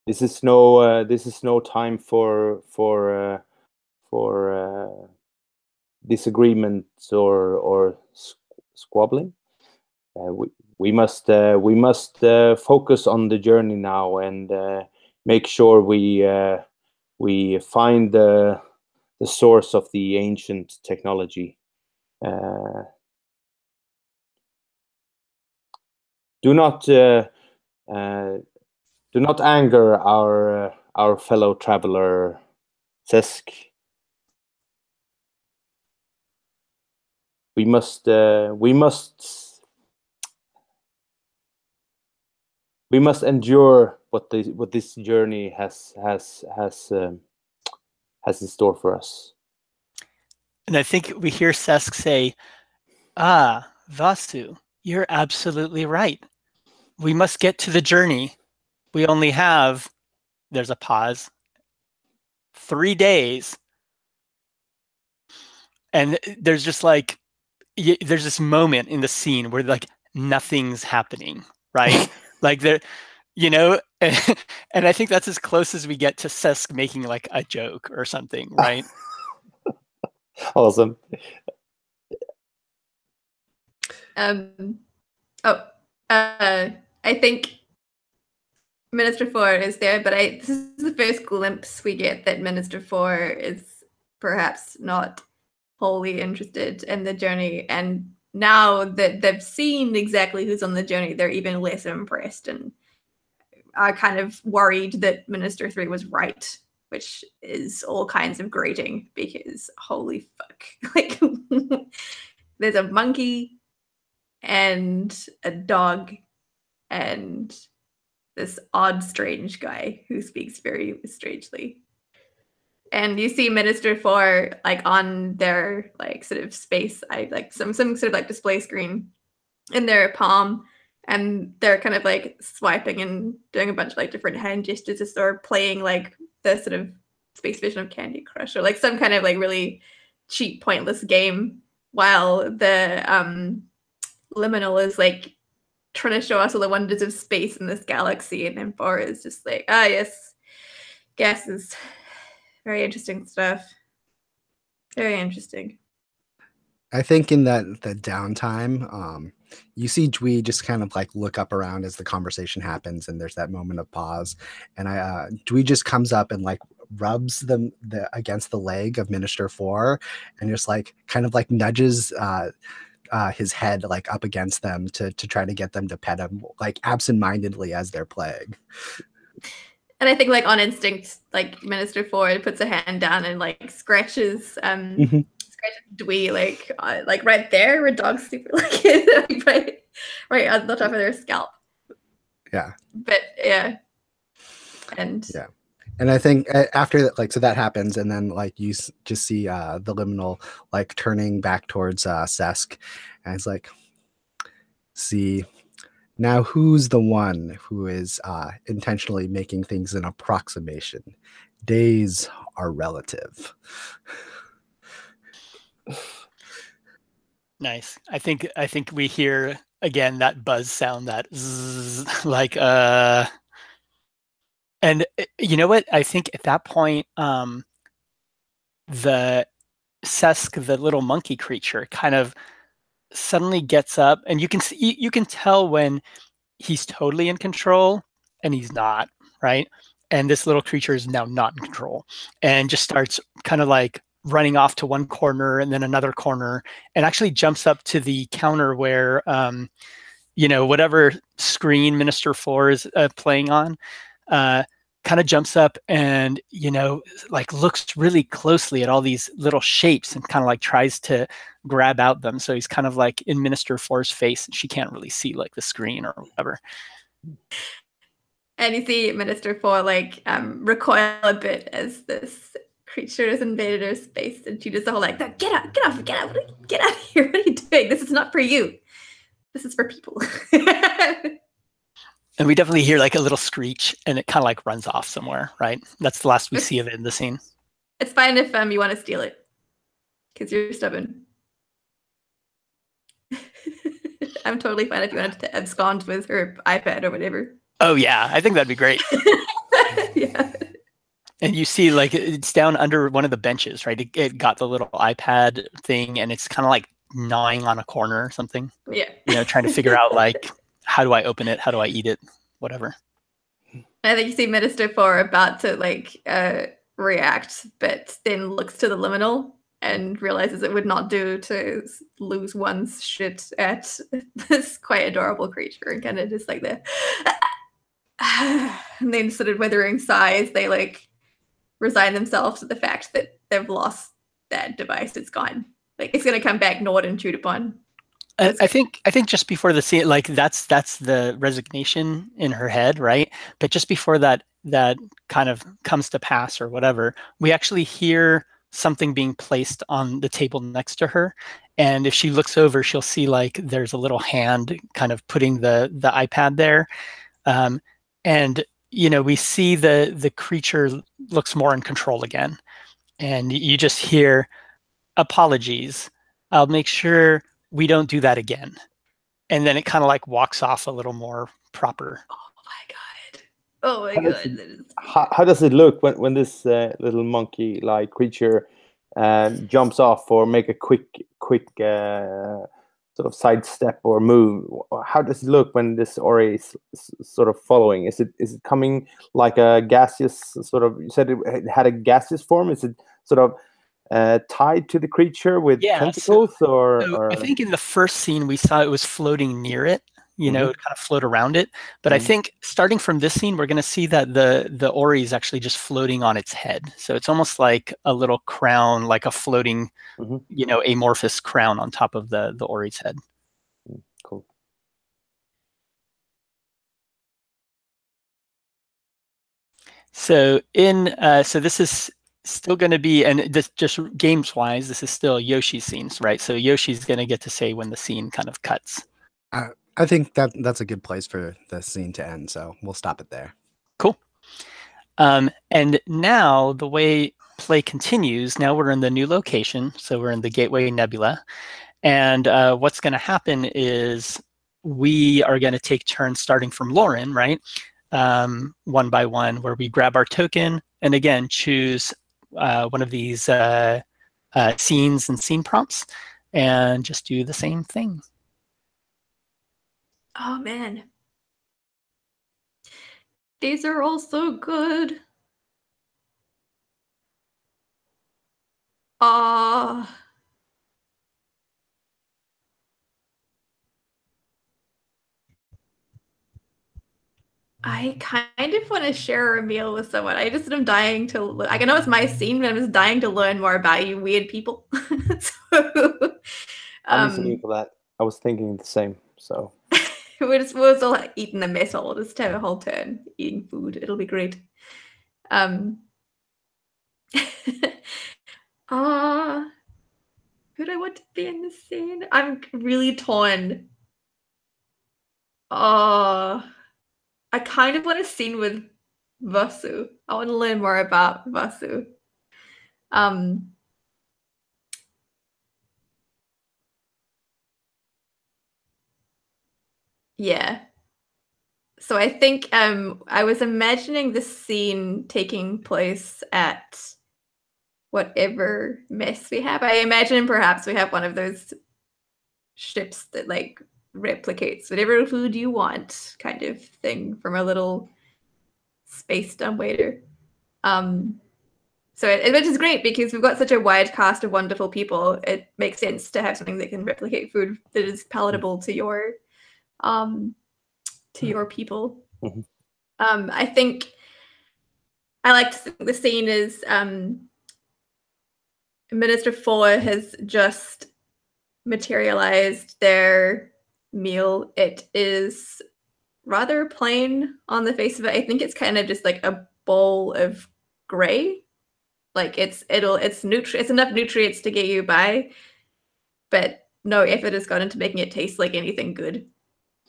this is no time for disagreements or squabbling. We must focus on the journey now and make sure we find the source of the ancient technology. Do not anger our fellow traveler, Sesk. We must endure what this journey has in store for us. And I think we hear Sesk say, Vasu, you're absolutely right. We must get to the journey. We only have, there's a pause, 3 days. And there's just like, there's this moment in the scene where like nothing's happening, right? Like there, and I think that's as close as we get to Sesk making like a joke or something, right? Awesome. I think Minister 4 is there, but this is the first glimpse we get that Minister 4 is perhaps not wholly interested in the journey. And now that they've seen exactly who's on the journey, they're even less impressed and are kind of worried that Minister 3 was right, which is all kinds of grating because holy fuck. Like, there's a monkey and a dog and this odd, strange guy who speaks very strangely. And you see Minister 4 like on their like sort of space, like some sort of like display screen in their palm, and they're kind of like swiping and doing a bunch of like different hand gestures as they're playing like the sort of space version of Candy Crush or like some kind of like really cheap, pointless game, while the Liminal is like trying to show us all the wonders of space in this galaxy, and then 4 is just like, yes, gases. Very interesting stuff. Very interesting. I think in the downtime, you see Dwee just kind of like look up around as the conversation happens, and there's that moment of pause. And Dwee just comes up and like rubs them against the leg of Minister 4, and just like kind of like nudges his head like up against them to try to get them to pet him, like absentmindedly as they're playing. And I think like on instinct, like Minister 4 puts a hand down and like scratches scratches Dwee like right there where dogs super like right on the top of their scalp. Yeah. But yeah. And yeah. And I think after that, like, so that happens, and then like you just see the Liminal like turning back towards Sesk, and it's like, see, now who's the one who is intentionally making things an approximation? Days are relative. Nice. I think we hear again that buzz sound, that zzz, like and you know what? I think at that point, the Sesk, the little monkey creature, kind of suddenly gets up, and you can tell when he's totally in control and he's not, right? And this little creature is now not in control and just starts kind of like running off to one corner and then another corner, and actually jumps up to the counter where whatever screen Minister 4 is playing on, kind of jumps up and, like looks really closely at all these little shapes and kind of like tries to grab out them. So he's kind of like in Minister 4's face and she can't really see like the screen or whatever. And you see Minister 4 like recoil a bit as this creature has invaded her space, and she does the whole like, get out of here, what are you doing? This is not for you. This is for people. And we definitely hear like a little screech, and it kind of like runs off somewhere, right? That's the last we see of it in the scene. It's fine if you want to steal it, because you're stubborn. I'm totally fine if you wanted to abscond with her iPad or whatever. Oh yeah, I think that'd be great. Yeah. And you see like it's down under one of the benches, right? It got the little iPad thing, and it's kind of like gnawing on a corner or something. Yeah. Trying to figure out like, how do I open it? How do I eat it? Whatever. I think you see Minister 4 about to like react, but then looks to the liminal and realizes it would not do to lose one's shit at this quite adorable creature, and kind of just like the and then sort of withering sighs, they like resign themselves to the fact that they've lost that device. It's gone. Like it's gonna come back gnawed and chewed upon. I think just before the scene, like that's the resignation in her head, right? But just before that kind of comes to pass or whatever, we actually hear something being placed on the table next to her. And if she looks over, she'll see like there's a little hand kind of putting the iPad there. And we see the creature looks more in control again. And you just hear, apologies. I'll make sure we don't do that again. And then it kind of like walks off a little more proper. Oh my god. How does it look when this little monkey-like creature jumps off or make a quick sort of sidestep or move? How does it look when this Ori is sort of following? Is it coming like a gaseous sort of? You said it had a gaseous form. Is it sort of tied to the creature with tentacles, or I think in the first scene we saw it was floating near it, it kind of float around it. But I think starting from this scene, we're going to see that the Ori is actually just floating on its head. So it's almost like a little crown, like a floating, amorphous crown on top of the Ori's head. Cool. So so this is still going to be, and this just games wise, this is still Yoshi's scenes, right? So Yoshi's going to get to say when the scene kind of cuts. I think that's a good place for the scene to end, so we'll stop it there. Cool. And now the way play continues, now we're in the new location, so we're in the Gateway Nebula, and what's going to happen is we are going to take turns starting from Lauren, right? One by one, where we grab our token and again choose one of these scenes and scene prompts and just do the same thing. Oh man. These are all so good. I kind of want to share a meal with someone. I just am dying to. I know it's my scene, but I'm just dying to learn more about you, weird people. I'm listening for that. I was thinking the same. So we'll just all eat in a mess hall. We'll just have a whole turn eating food. It'll be great. Who do I want to be in this scene? I'm really torn. I kind of want a scene with Vasu. I want to learn more about Vasu. Yeah. So I think I was imagining this scene taking place at whatever mess we have. I imagine perhaps we have one of those ships that like replicates whatever food you want, kind of thing, from a little space dumbwaiter. So which is great because we've got such a wide cast of wonderful people. It makes sense to have something that can replicate food that is palatable to your people. I think I like to think the scene is Minister 4 has just materialized their meal. It is rather plain on the face of it. I think it's kind of just like a bowl of gray. Like it's enough nutrients to get you by, but no effort has gone into making it taste like anything good.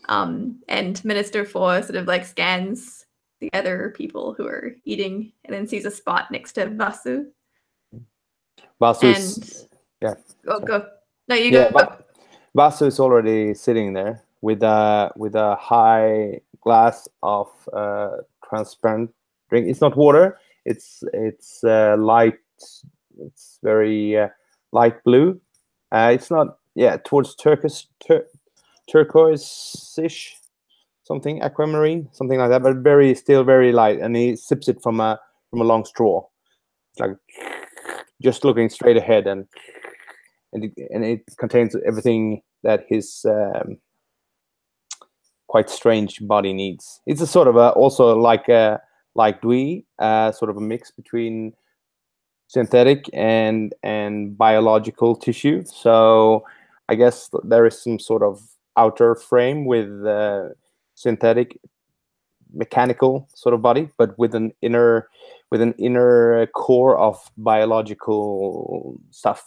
And Minister 4 sort of like scans the other people who are eating and then sees a spot next to Vasu. Vasu's, and go. No, you yeah, go. Vasu is already sitting there with a high glass of transparent drink. It's not water. It's light. It's very light blue. It's not towards turquoise-ish, something aquamarine, something like that, but still very light. And he sips it from a long straw. It's like just looking straight ahead, and it contains everything that his quite strange body needs. It's a sort of also like Dewey, sort of a mix between synthetic and biological tissue. So I guess there is some sort of outer frame with synthetic mechanical sort of body, but with an inner core of biological stuff.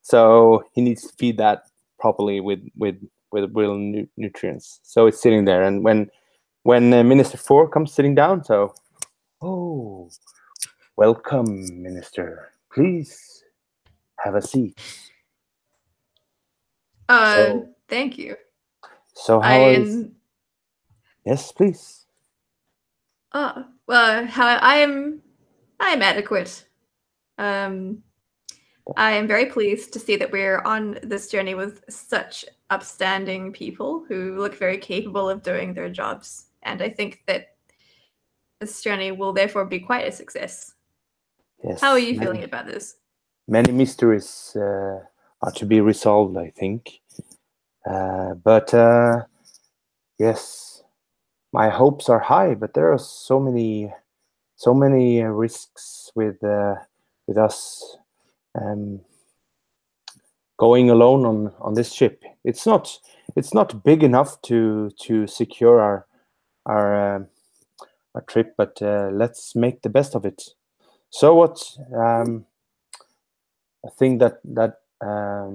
So he needs to feed that properly with real nutrients. So it's sitting there, and when Minister 4 comes sitting down, so, oh, welcome, Minister. Please have a seat. Thank you. So how is... Yes, please. Well, I am adequate. I am very pleased to see that we're on this journey with such upstanding people who look very capable of doing their jobs. And I think that this journey will therefore be quite a success. Yes. How are you feeling about this? Many mysteries are to be resolved, I think. But yes, my hopes are high, but there are so many risks with us going alone on this ship. It's not big enough to secure our trip, but let's make the best of it. So what a thing that I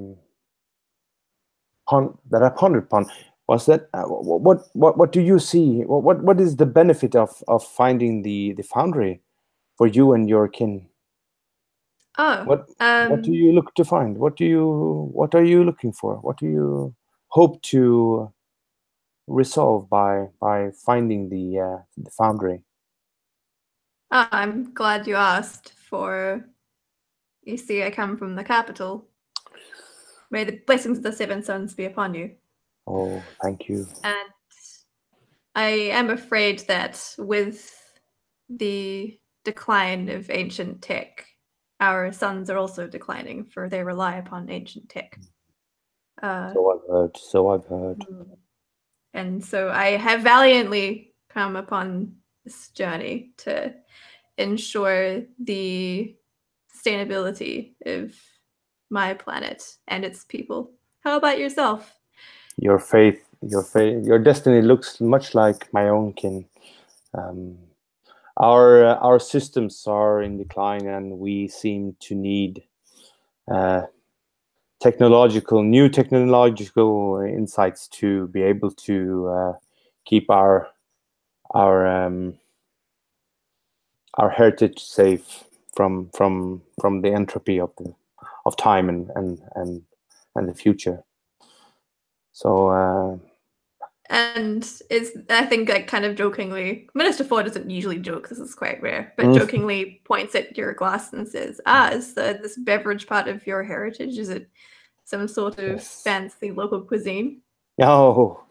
pondered upon was that what do you see? What is the benefit of finding the Foundry for you and your kin? What do you look to find? What are you looking for? What do you hope to resolve by finding the Foundry? I'm glad you asked. For you see, I come from the capital. May the blessings of the Seven Sons be upon you. Oh, thank you. And I am afraid that with the decline of ancient tech, our sons are also declining, for they rely upon ancient tech. So I've heard. And so I have valiantly come upon this journey to ensure the sustainability of my planet and its people. How about yourself? Your destiny looks much like my own kin. Our systems are in decline, and we seem to need new technological insights to be able to keep our heritage safe from the entropy of time and the future. So And is, I think, like kind of jokingly, Minister 4 doesn't usually joke, this is quite rare, but jokingly points at your glass and says, is this beverage part of your heritage? Is it some sort of fancy local cuisine? Oh,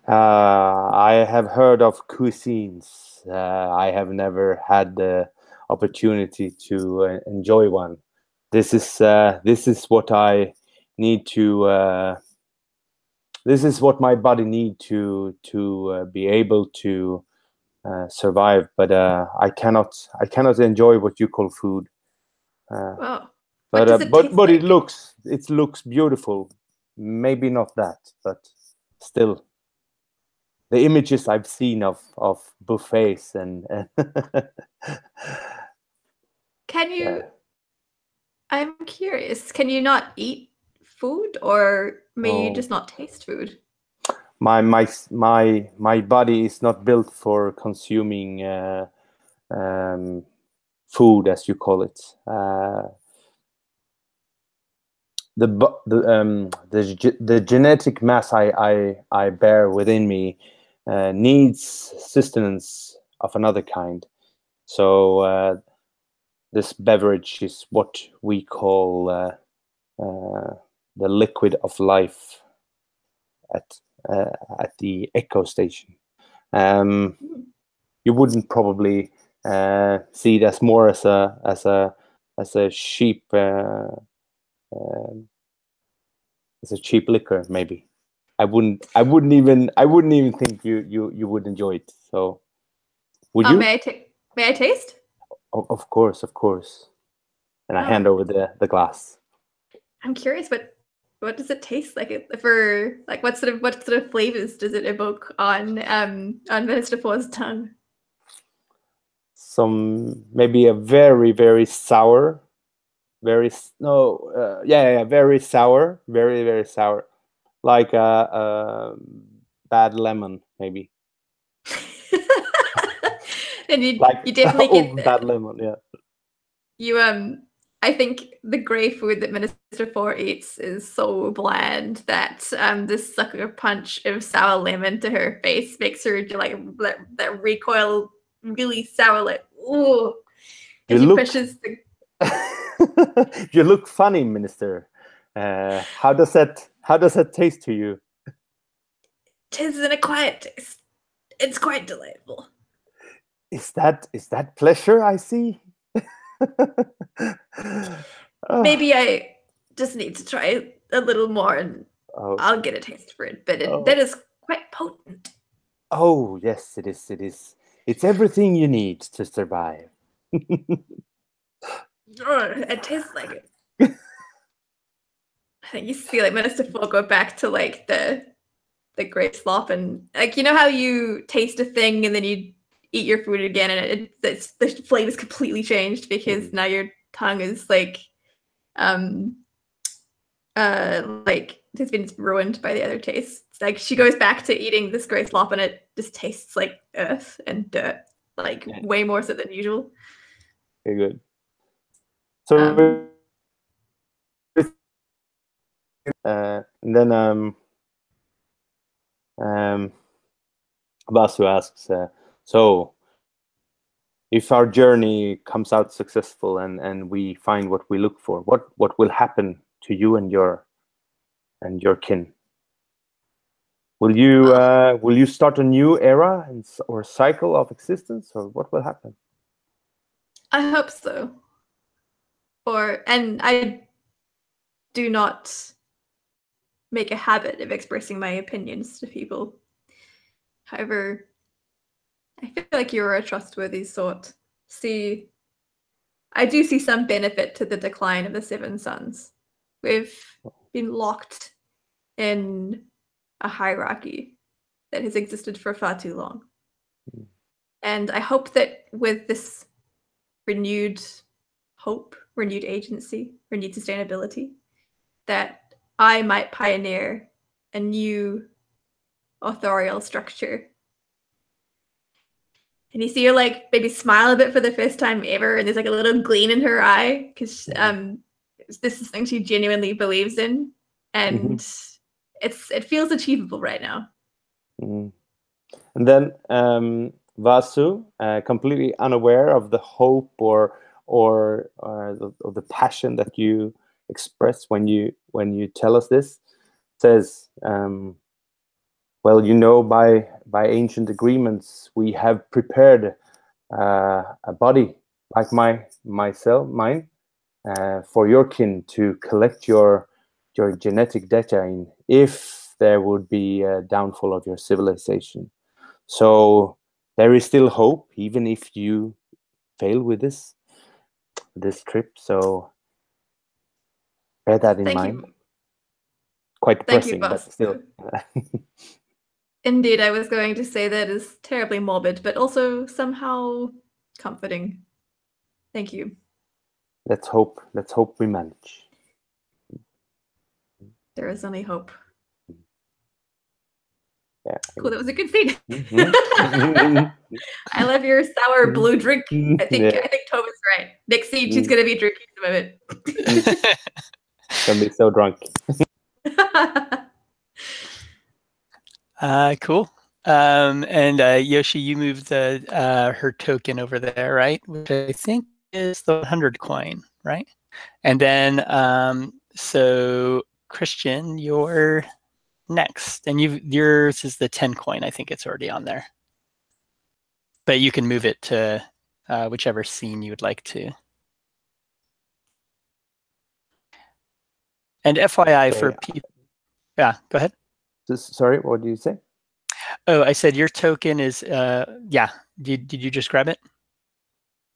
I have heard of cuisines. I have never had the opportunity to enjoy one. This is what I need to. This is what my body need to be able to survive. But I cannot enjoy what you call food. Wow. But does it taste like? it looks beautiful. Maybe not that, but still, the images I've seen of buffets and Can you? I'm curious. Can you not eat food, or may you just not taste food? My body is not built for consuming food, as you call it. The genetic mass I bear within me needs sustenance of another kind. So this beverage is what we call the liquid of life at the Echo Station. You wouldn't probably see it as more as a cheap liquor. Maybe I wouldn't even think you would enjoy it. So would you? May I taste? Of course. And I hand over the glass. I'm curious, what does it taste like? For like, what sort of flavors does it evoke on Minister 4's tongue? Some maybe a very, very sour, very very sour, very, very sour, like a bad lemon maybe. And you Like definitely get bad lemon, yeah. You I think the grey food that Minister 4 eats is so bland that this sucker punch of sour lemon to her face makes her do like that recoil really sour, like, ooh. And she pushes the You look funny, Minister. How does that taste to you? Tis an acquired taste. It's quite delightful. Is that pleasure I see? Maybe I just need to try a little more, and I'll get a taste for it. But that is quite potent. Oh yes, it is. It is. It's everything you need to survive. It tastes like it. I think you see like Minister 4 go back to like the great slop, and like, you know how you taste a thing and then you eat your food again and the flavor's completely changed because now your tongue is like has been ruined by the other tastes. Like she goes back to eating this grey slop and it just tastes like earth and dirt, like way more so than usual. Very good. So and then Basu asks, so if our journey comes out successful and we find what we look for, what will happen to you and your kin? Will you start a new era or cycle of existence, or what will happen? I hope so. And I do not make a habit of expressing my opinions to people. However, I feel like you're a trustworthy sort. I do see some benefit to the decline of the Seven Sons. We've been locked in a hierarchy that has existed for far too long. And I hope that with this renewed hope, renewed agency, renewed sustainability, that I might pioneer a new authorial structure. And you see her like maybe smile a bit for the first time ever, and there's like a little gleam in her eye because this is something she genuinely believes in, and it feels achievable right now. Mm. And then Vasu, completely unaware of the hope or the passion that you express when you tell us this, says, well, by ancient agreements, we have prepared a body like mine, for your kin to collect your genetic data in, if there would be a downfall of your civilization. So there is still hope, even if you fail with this trip. So bear that in Thank mind. you. Quite Thank you, depressing, but boss. still. Indeed, I was going to say that is terribly morbid, but also somehow comforting. Thank you. Let's hope we manage. There is only hope. Yeah. Cool, that was a good scene. Mhm. I love your sour blue drink. I think Yeah. Toba's right. Next scene, she's gonna be drinking some of it. Gonna be so drunk. Cool. And Yoshi, you moved her token over there, right? Which I think is the 100 coin, right? And then so Christian, you're next, and yours is the 10 coin. I think it's already on there, but you can move it to whichever scene you would like to. And FYI for people, yeah, go ahead. Sorry, what did you say? Oh, I said your token is yeah. Did you just grab it?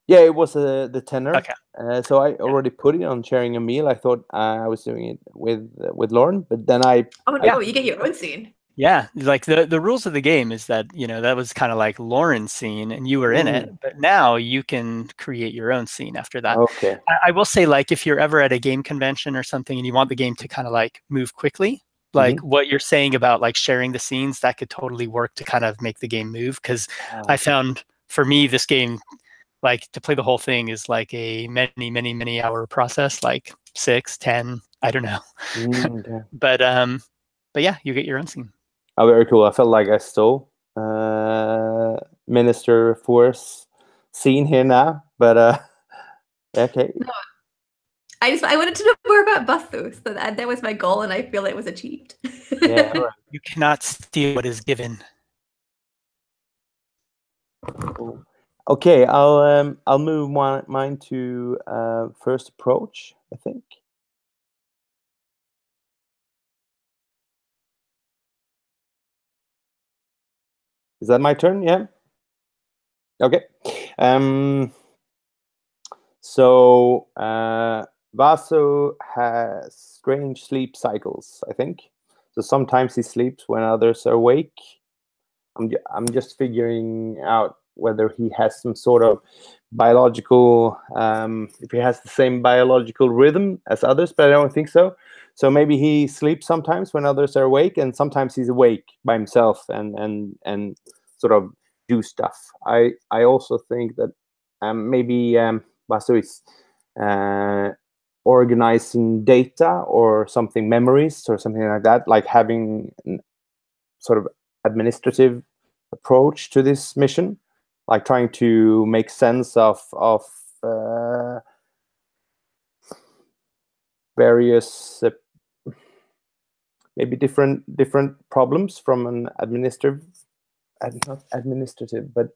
Yeah, it was the tenor. Okay. So I already put it on sharing a meal. I thought I was doing it with Lauren, but then oh no, you get your own scene. Yeah, like the rules of the game is that, that was kind of like Lauren's scene and you were in it, but now you can create your own scene after that. Okay. I will say, like, if you're ever at a game convention or something and you want the game to kind of like move quickly, like what you're saying about like sharing the scenes, that could totally work to kind of make the game move. Because I found for me, this game, like to play the whole thing is like a many hour process, like 6, 10, I don't know. Okay. But yeah, you get your own scene. Oh, very cool. I felt like I stole Minister Force scene here now, but okay. No, I wanted to know more about Bastu, so that was my goal, and I feel it was achieved. Yeah, right. You cannot steal what is given. Cool. Okay, I'll move mine to first approach, I think. Is that my turn? Yeah. Okay. So Vaso has strange sleep cycles, I think. So sometimes he sleeps when others are awake. I'm just figuring out whether he has some sort of biological, if he has the same biological rhythm as others, but I don't think so. So maybe he sleeps sometimes when others are awake, and sometimes he's awake by himself and sort of do stuff. I also think that maybe Vasu is organizing data or something, memories or something like that, like having sort of administrative approach to this mission, like trying to make sense of various maybe different problems from an not administrative, but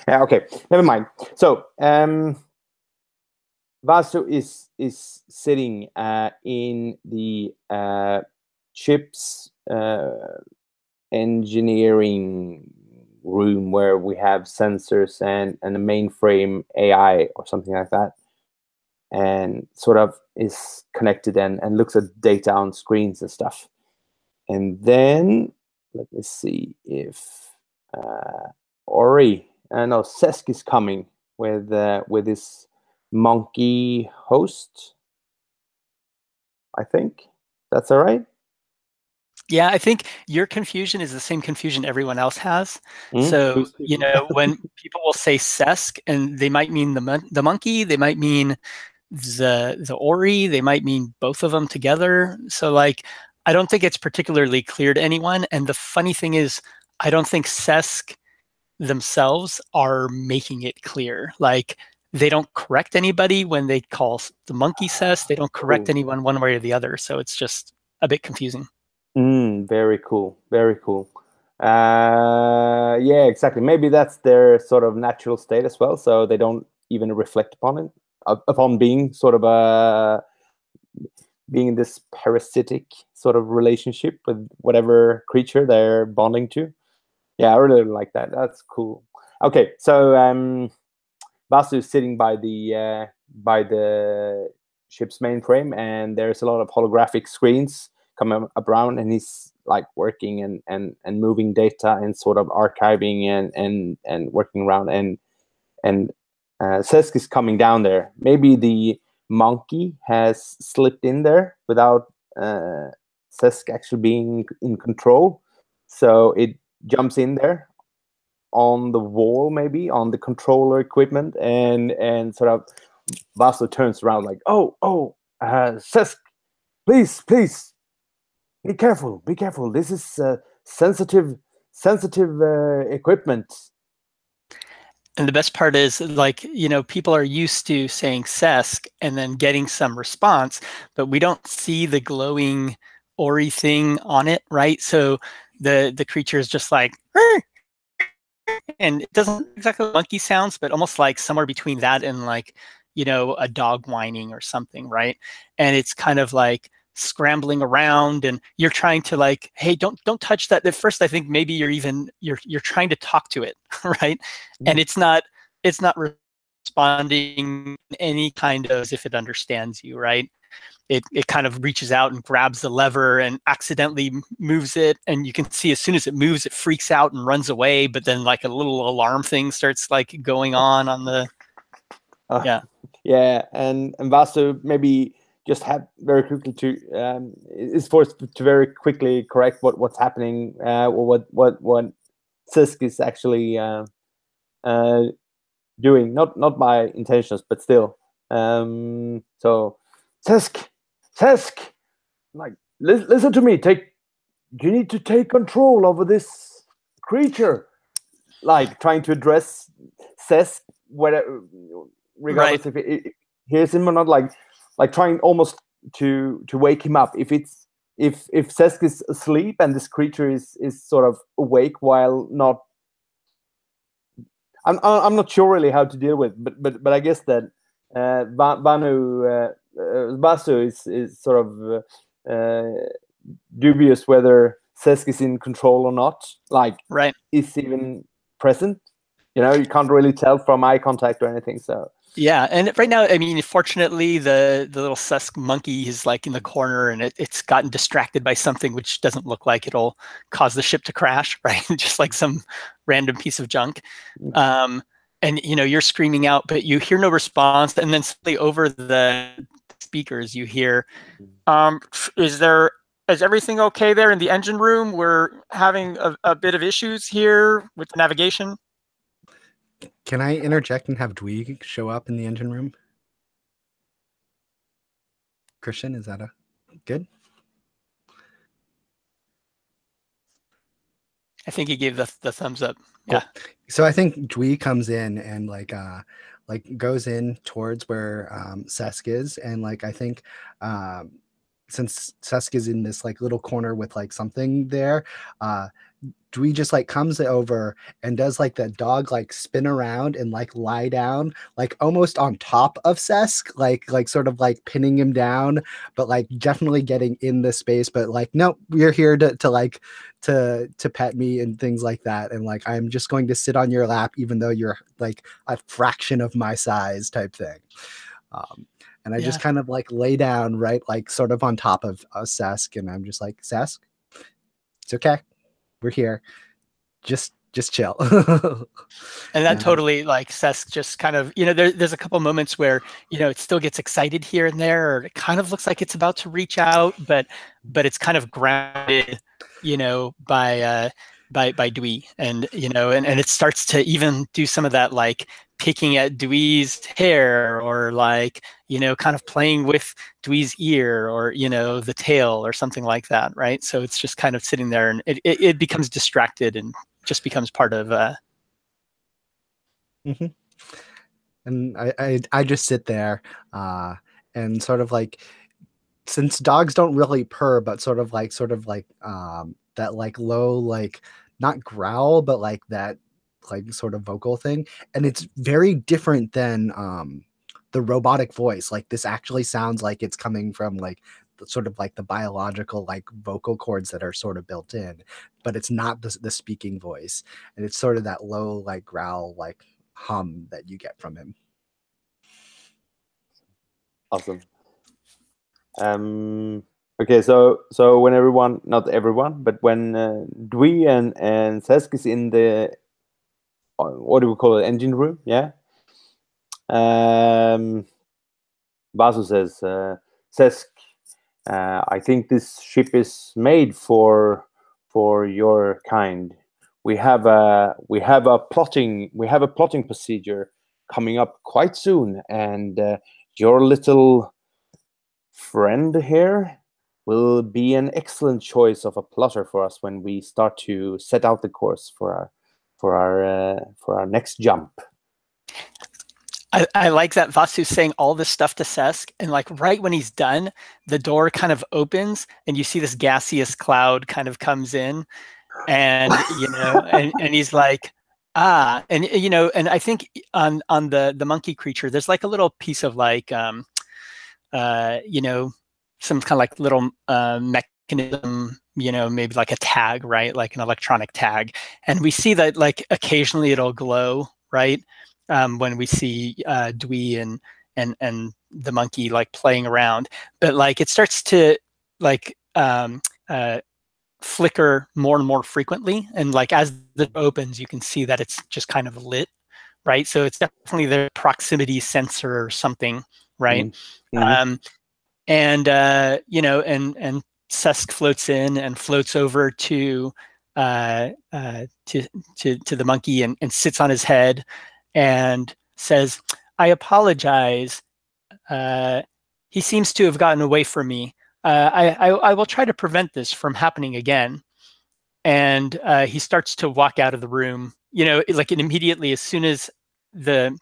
yeah, okay, never mind. So Vasu is sitting in the ship's engineering room where we have sensors and a mainframe AI or something like that, and sort of is connected and looks at data on screens and stuff. And then let me see if Sesk is coming with his monkey host. I think that's all right. Yeah, I think your confusion is the same confusion everyone else has. So, when people will say Sesk, and they might mean the monkey, they might mean the Ori, they might mean both of them together. So, like, I don't think it's particularly clear to anyone. And the funny thing is, I don't think Sesk themselves are making it clear. Like, they don't correct anybody when they call the monkey Sesk. They don't correct anyone one way or the other. So it's just a bit confusing. Very cool. Very cool. Yeah, exactly. Maybe that's their sort of natural state as well. So they don't even reflect upon it, upon being sort of being in this parasitic sort of relationship with whatever creature they're bonding to. Yeah, I really like that. That's cool. Okay, so Vasu is sitting by the ship's mainframe, and there's a lot of holographic screens coming up around, and he's like working and moving data and sort of archiving and working around, and Sesk is coming down there. Maybe the monkey has slipped in there without Sesk actually being in control, so it jumps in there on the wall, maybe on the controller equipment, and sort of Vasu turns around like, Sesk, please be careful, this is sensitive equipment. And the best part is, like, people are used to saying Sesk and then getting some response, but we don't see the glowing Ori thing on it, right? So the creature is just like, and it doesn't exactly monkey sounds, but almost like somewhere between that and like, a dog whining or something, right? And it's kind of like scrambling around, and you're trying to like, hey, don't touch that. At first, I think maybe you're trying to talk to it, right? And it's not responding any kind of as if it understands you, right? It kind of reaches out and grabs the lever and accidentally moves it, and you can see as soon as it moves, it freaks out and runs away. But then like a little alarm thing starts like going on the and Vasu maybe just have very quickly to is forced to very quickly correct what's happening, or what Sisk is actually doing, not by intentions, but still. So Sesk, like, listen to me. You need to take control over this creature. Like, trying to address Sesk, whatever, regardless if it hears him or not. Like trying almost to wake him up. If Sesk is asleep and this creature is sort of awake while not. I'm not sure really how to deal with, but I guess that Vasu is sort of dubious whether Sesk is in control or not. Like, is even present. You can't really tell from eye contact or anything. So yeah, and right now, I mean, fortunately, the little Sesk monkey is like in the corner, and it's gotten distracted by something which doesn't look like it'll cause the ship to crash, right? Just like some random piece of junk. And you're screaming out, but you hear no response. And then suddenly over the speakers, you hear, "Is everything okay there in the engine room? We're having a bit of issues here with the navigation." Can I interject and have Dwee show up in the engine room? Christian, is that good? I think he gave the thumbs up. Cool. Yeah. So I think Dwee comes in and like goes in towards where Sesk is, and like I think since Sesk is in this like little corner with like something there, Dwee just like comes over and does like that dog like spin around and like lie down like almost on top of Sesk, like sort of like pinning him down, but like definitely getting in the space. But like, no, you're here to pet me and things like that, and like I'm just going to sit on your lap even though you're like a fraction of my size type thing. And I just kind of like lay down right like sort of on top of Sesk, and I'm just like, Sesk, it's okay. We're here. Just chill. And that totally, like, Sesk just kind of, there's a couple moments where, it still gets excited here and there, or it kind of looks like it's about to reach out, but it's kind of grounded, by Dewey, and and it starts to even do some of that like picking at Dewey's hair, or like kind of playing with Dewey's ear, or the tail, or something like that, right? So it's just kind of sitting there, and it becomes distracted and just becomes part of. Mm-hmm. And I just sit there, and sort of like, since dogs don't really purr, but sort of like that like low, like not growl, but like that like sort of vocal thing, and it's very different than the robotic voice. Like this actually sounds like it's coming from like sort of like the biological like vocal cords that are sort of built in, but it's not the speaking voice, and it's sort of that low like growl like hum that you get from him. Awesome. Okay, so when everyone, not everyone, but when Dwee and Sesk is in the what do we call it, engine room, yeah. Vasu says, Sesk, I think this ship is made for your kind. We have a plotting procedure coming up quite soon, and your little friend here will be an excellent choice of a plotter for us when we start to set out the course for our next jump. I like that Vasu's saying all this stuff to Sesk, and like right when he's done, the door kind of opens and you see this gaseous cloud kind of comes in, and and he's like, and and I think on the monkey creature, there's like a little piece of like some kind of like little mechanism, maybe like a tag, right? Like an electronic tag. And we see that like occasionally it'll glow, right? When we see Dwee and the monkey like playing around. But like it starts to like flicker more and more frequently. And like as it opens, you can see that it's just kind of lit, right? So it's definitely the proximity sensor or something, right? Mm-hmm. And and Sesk floats in and floats over to the monkey and sits on his head and says, "I apologize. He seems to have gotten away from me. I will try to prevent this from happening again." And he starts to walk out of the room. Like immediately as soon as the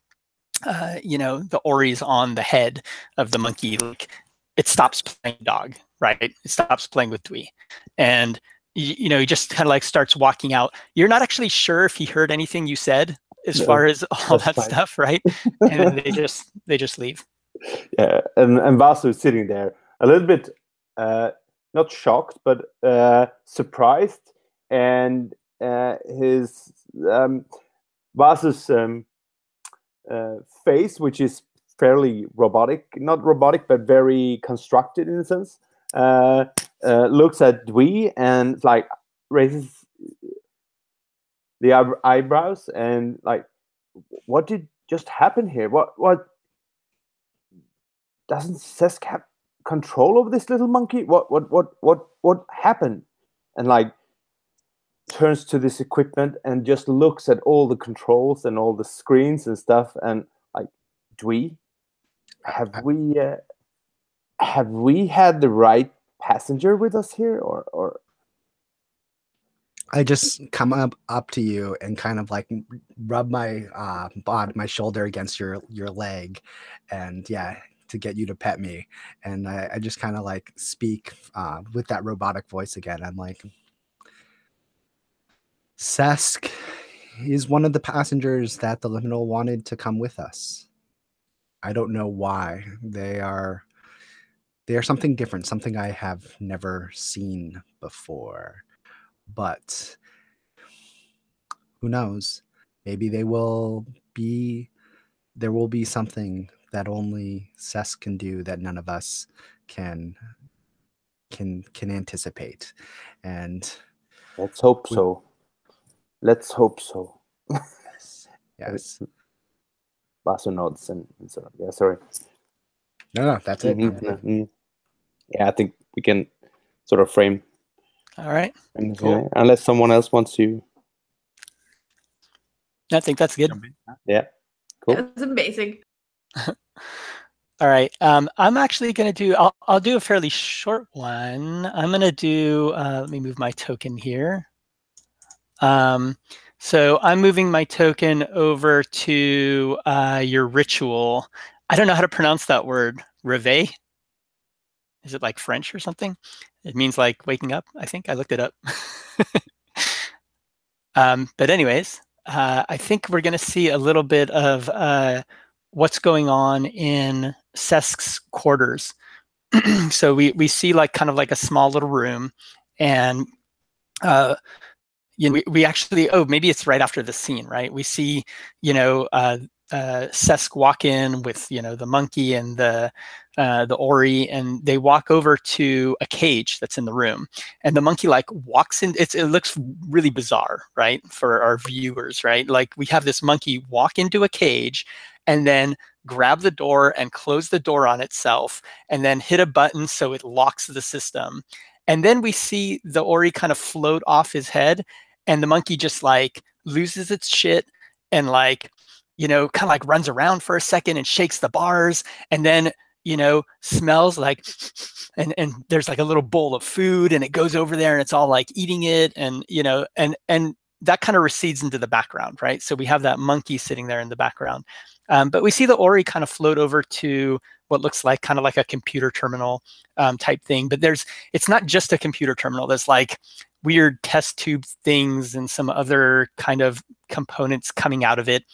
the Ori's on the head of the monkey, like it stops playing dog, right? It stops playing with Dwee. And he just kind of like starts walking out. You're not actually sure if he heard anything you said as far as all that fine. stuff, right? And then they just leave. Yeah, and Vasu is sitting there a little bit not shocked, but surprised, and his Vasu's face, which is fairly robotic, not robotic, but very constructed in a sense, looks at Dwee and like raises the eyebrows and like, what did just happen here? What doesn't Sesk have control over this little monkey? What happened? And like turns to this equipment and just looks at all the controls and all the screens and stuff, and like, Dwee, have we had the right passenger with us here, or I just come up to you and kind of like rub my my shoulder against your leg, and yeah, to get you to pet me. And I just kind of like speak with that robotic voice again. I'm like, Sesk is one of the passengers that the Liminal wanted to come with us. I don't know why. They are something different, something I have never seen before. But who knows? Maybe there will be something that only Sesk can do that none of us can anticipate. And let's hope so. Let's hope so. Yes. Vasu nods and sort of, yeah, sorry. No, that's it. Mm-hmm. Yeah, I think we can sort of frame All right. Cool. Unless someone else wants to. I think that's good. Yeah. Cool. That was amazing. All right. I'm actually going to do, I'll do a fairly short one. I'm going to do, let me move my token here. So I'm moving my token over to your ritual. I don't know how to pronounce that word. Réveil? Is it like French or something? It means like waking up, I think. I looked it up. But anyways, I think we're going to see a little bit of what's going on in Sesk's quarters. So we see like kind of like a small little room, and you know, we actually, oh, maybe it's right after the scene, right? We see, you know, Sesk walk in with, you know, the monkey and the Ori, and they walk over to a cage that's in the room, and the monkey like walks in. It looks really bizarre, right, for our viewers, right? Like we have this monkey walk into a cage, and then grab the door and close the door on itself, and then hit a button so it locks the system. And then we see the Ori kind of float off his head, and the monkey just like loses its shit and like, you know, kind of like runs around for a second and shakes the bars, and then, you know, smells like, and there's like a little bowl of food, and it goes over there and it's all like eating it, and, you know, and that kind of recedes into the background, right? So we have that monkey sitting there in the background. But we see the Ori kind of float over to what looks like kind of like a computer terminal type thing. But it's not just a computer terminal. There's like weird test tube things and some other kind of components coming out of it.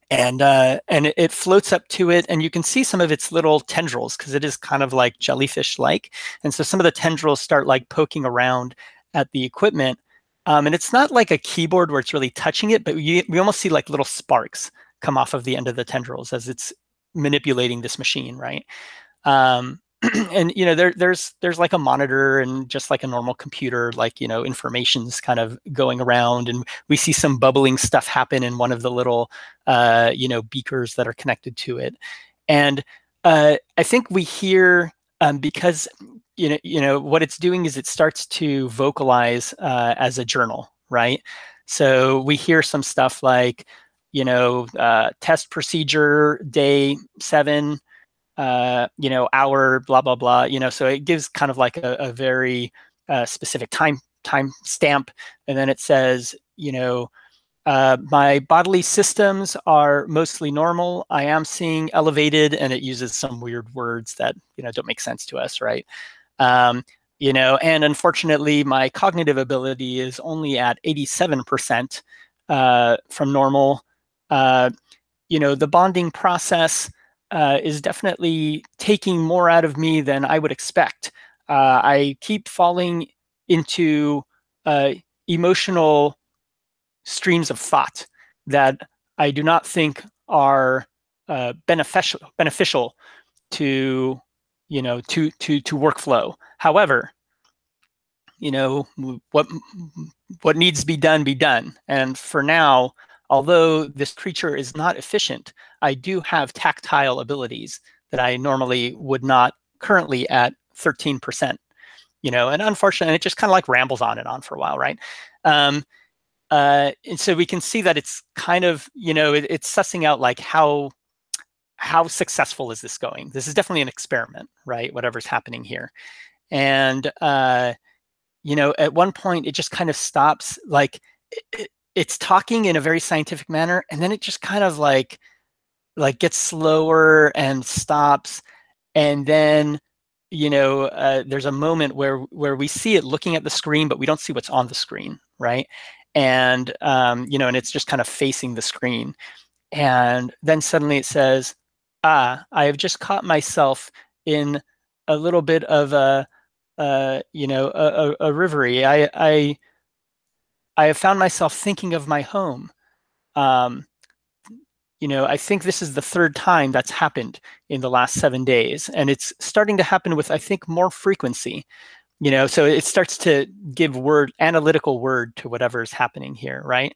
And it floats up to it, and you can see some of its little tendrils because it is kind of like jellyfish-like. And so some of the tendrils start like poking around at the equipment. And it's not like a keyboard where it's really touching it, but we almost see like little sparks come off of the end of the tendrils as it's manipulating this machine, right? And you know, there's like a monitor and just like a normal computer, like, you know, information's kind of going around, and we see some bubbling stuff happen in one of the little you know, beakers that are connected to it. And I think we hear because you know what it's doing is it starts to vocalize as a journal, right? So we hear some stuff like, you know, test procedure day 7, you know, hour, blah, blah, blah, you know, so it gives kind of like a very specific time stamp. And then it says, you know, my bodily systems are mostly normal. I am seeing elevated, and it uses some weird words that, you know, don't make sense to us, right? You know, and unfortunately, my cognitive ability is only at 87% from normal. You know, the bonding process is definitely taking more out of me than I would expect. I keep falling into emotional streams of thought that I do not think are beneficial to, you know, to workflow. However, you know, what needs to be done. And for now, although this creature is not efficient, I do have tactile abilities that I normally would not currently at 13%, you know, and unfortunately, it just kind of like rambles on and on for a while, right? And so we can see that it's kind of, you know, it's sussing out like how successful is this going? This is definitely an experiment, right? Whatever's happening here. And, you know, at one point it just kind of stops, like it's talking in a very scientific manner, and then it just kind of like gets slower and stops. And then, you know, there's a moment where we see it looking at the screen, but we don't see what's on the screen, right? And, you know, and it's just kind of facing the screen. And then suddenly it says, I have just caught myself in a little bit of you know, a reverie. I have found myself thinking of my home. You know, I think this is the 3rd time that's happened in the last 7 days, and it's starting to happen with, I think, more frequency. You know, so it starts to give analytical word to whatever is happening here, right?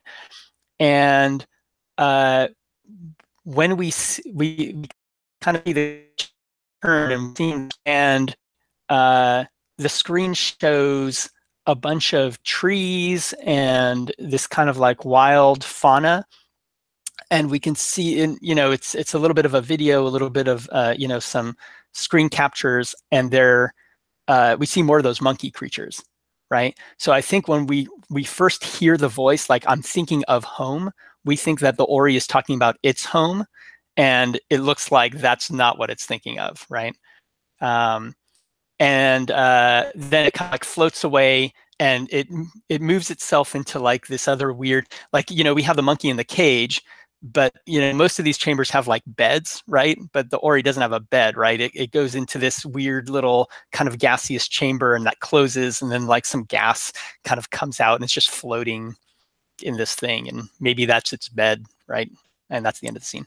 And when we kind of see the turn and the screen shows a bunch of trees and this kind of like wild fauna. And we can see in, it's a little bit of a video, a little bit of, some screen captures, and we see more of those monkey creatures, right? So I think when we first hear the voice, like I'm thinking of home, we think that the Ori is talking about its home, and it looks like that's not what it's thinking of, right? And then it kind of like floats away, and it moves itself into like this other weird, like, we have the monkey in the cage, but most of these chambers have like beds, right? But the Ori doesn't have a bed, right? It goes into this weird little kind of gaseous chamber, and that closes, and then like some gas kind of comes out, and it's just floating in this thing, and maybe that's its bed, right? And that's the end of the scene.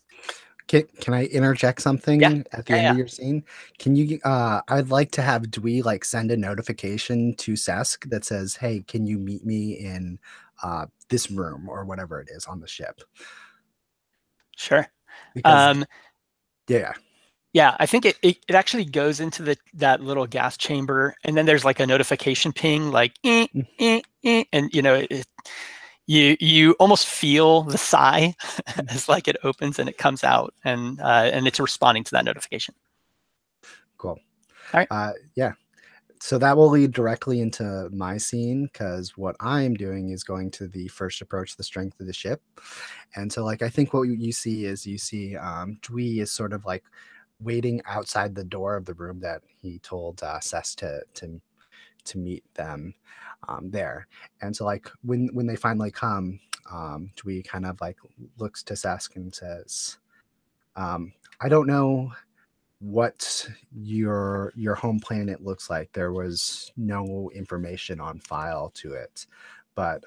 Can I interject something at the end Yeah. of your scene? Can you? I'd like to have Dwee like send a notification to Sesk that says, "Hey, can you meet me in this room or whatever it is on the ship?" Sure. Because, yeah, I think it actually goes into that little gas chamber, and then there's like a notification ping, like and you almost feel the sigh as like it opens and it comes out, and it's responding to that notification. Cool. All right. Yeah. So that will lead directly into my scene, because what I am doing is going to the first approach the strength of the ship. And so like I think what you see Dwee is sort of like waiting outside the door of the room that he told Sess to meet them there. And so like when they finally come, Dwee kind of like looks to Sesk and says, I don't know what your home planet looks like. There was no information on file to it, but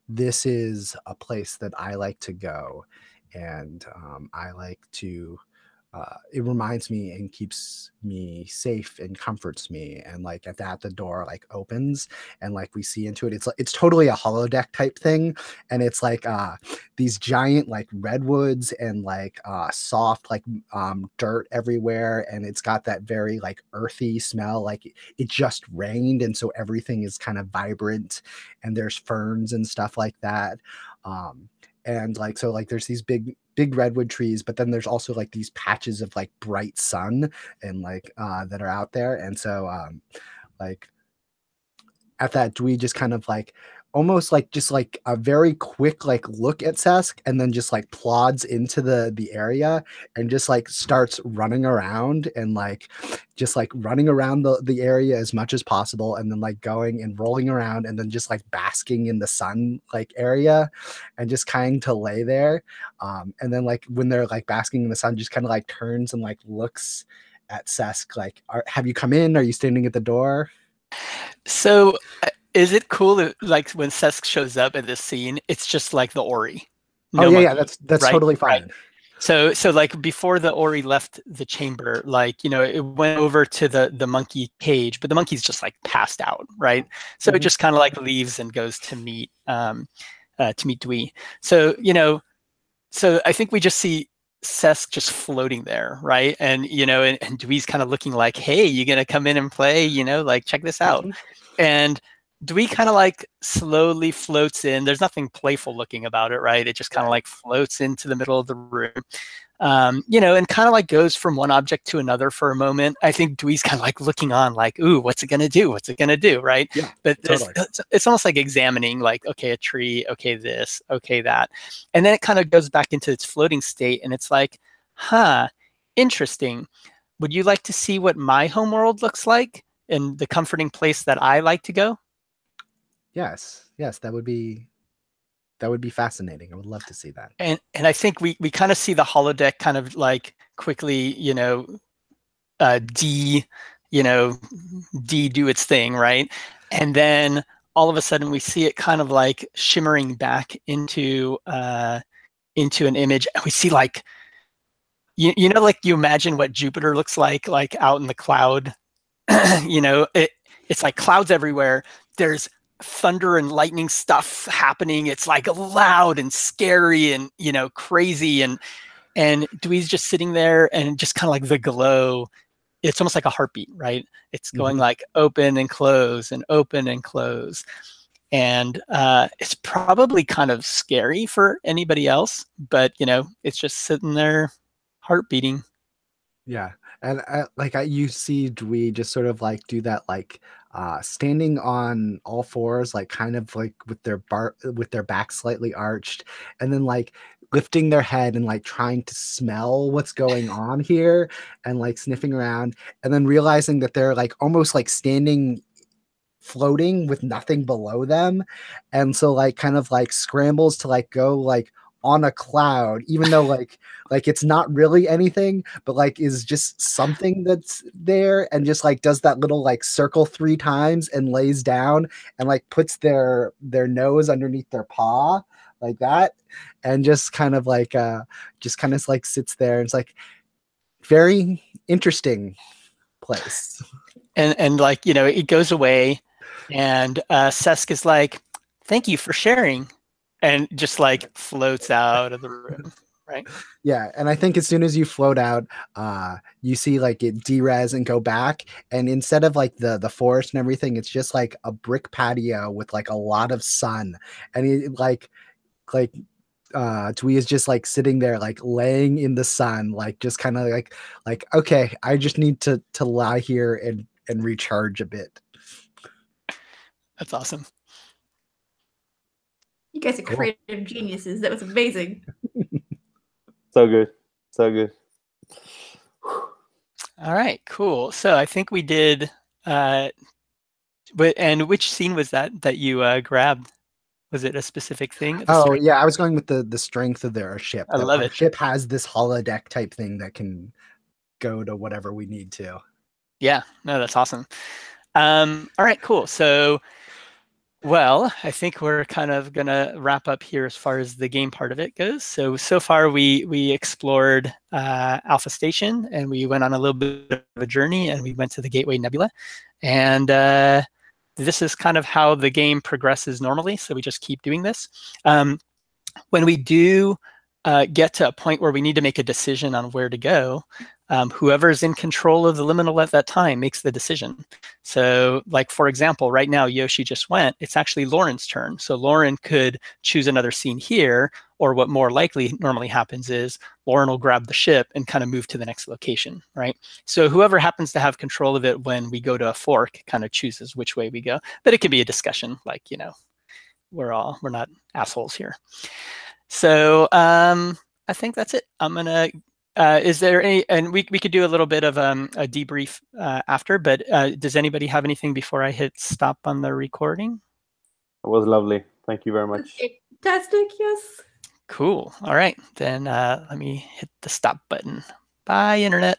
this is a place that I like to go, and I like to it reminds me and keeps me safe and comforts me. And like at that, the door like opens, and like we see into it. It's totally a holodeck type thing, and it's like these giant like redwoods and like soft like dirt everywhere, and it's got that very like earthy smell, like it just rained, and so everything is kind of vibrant, and there's ferns and stuff like that. And like so like there's these big redwood trees, but then there's also like these patches of like bright sun and like that are out there. And so like at that, Dwee just kind of like almost like just like a very quick like look at Sesk, and then just like plods into the area and just like starts running around, and like just like running around the area as much as possible, and then like going and rolling around, and then just like basking in the sun like area, and just kind to lay there. And then like when they're like basking in the sun, just kind of like turns and like looks at Sesk like, have you come in? Are you standing at the door? So is it cool that like when Sesk shows up in this scene, it's just like the Ori? No monkey, that's right? Totally fine. Right. So like before the Ori left the chamber, like, it went over to the monkey cage, but the monkey's just like passed out, right? So it just kind of like leaves and goes to meet Dwee. So, so I think we just see Sesk just floating there, right? And and Dwee's kind of looking like, hey, you gonna come in and play? Like, check this out. And Dwee kind of like slowly floats in. There's nothing playful looking about it, right? It just kind of like floats into the middle of the room, and kind of like goes from one object to another for a moment. I think Dwee's kind of like looking on like, ooh, what's it gonna do? What's it gonna do, right? Yeah, but totally. it's almost like examining, like, okay, a tree, okay, this, okay, that. And then it kind of goes back into its floating state, and it's like, huh, interesting. Would you like to see what my homeworld looks like and the comforting place that I like to go? Yes, that would be fascinating. I would love to see that. And I think we kind of see the holodeck kind of like quickly, D do its thing, right? And then all of a sudden we see it kind of like shimmering back into an image, and we see like like you imagine what Jupiter looks like out in the cloud. It's like clouds everywhere. There's thunder and lightning stuff happening. It's like loud and scary and crazy, and Dwee's just sitting there, and just kind of like the glow it's almost like a heartbeat, right? It's going Mhm. like open and close and open and close. And it's probably kind of scary for anybody else, but it's just sitting there heart beating. Yeah, and you see Dwee just sort of like do that, like standing on all fours, like kind of like with their back slightly arched, and then like lifting their head and like trying to smell what's going on here, and like sniffing around, and then realizing that they're like almost like standing floating with nothing below them, and so like kind of like scrambles to like go like on a cloud, even though like it's not really anything, but like is just something that's there, and just like does that little like circle 3 times and lays down and like puts their nose underneath their paw like that, and just kind of like sits there, and it's like very interesting place. And like, it goes away, and Sesk is like, thank you for sharing, and just like floats out of the room, right? Yeah, and I think as soon as you float out, you see like it derez and go back, and instead of like the forest and everything, it's just like a brick patio with like a lot of sun, and it like Twee is just like sitting there like laying in the sun, like just kind of like okay, I just need to lie here and recharge a bit. That's awesome. You guys are Cool. creative geniuses. That was amazing. So good. So good. All right, cool. So I think we did, and which scene was that you grabbed? Was it a specific thing? Oh yeah, I was going with the strength of their ship. I love Our it. ship has this holodeck type thing that can go to whatever we need to. Yeah, no, that's awesome. All right, cool. So, well, I think we're kind of gonna wrap up here as far as the game part of it goes. So far we explored Alpha Station, and we went on a little bit of a journey, and we went to the Gateway Nebula, and this is kind of how the game progresses normally. So we just keep doing this. When we do get to a point where we need to make a decision on where to go, whoever's in control of the liminal at that time makes the decision. So like, for example, right now, Yoshi just went, it's actually Lauren's turn. So Lauren could choose another scene here, or what more likely normally happens is Lauren will grab the ship and kind of move to the next location, right? So whoever happens to have control of it when we go to a fork kind of chooses which way we go. But it can be a discussion, like, we're not assholes here. So I think that's it. I'm gonna. Is there any? And we could do a little bit of a debrief after. But does anybody have anything before I hit stop on the recording? It was lovely. Thank you very much. Fantastic, yes. Cool. All right, then let me hit the stop button. Bye, internet.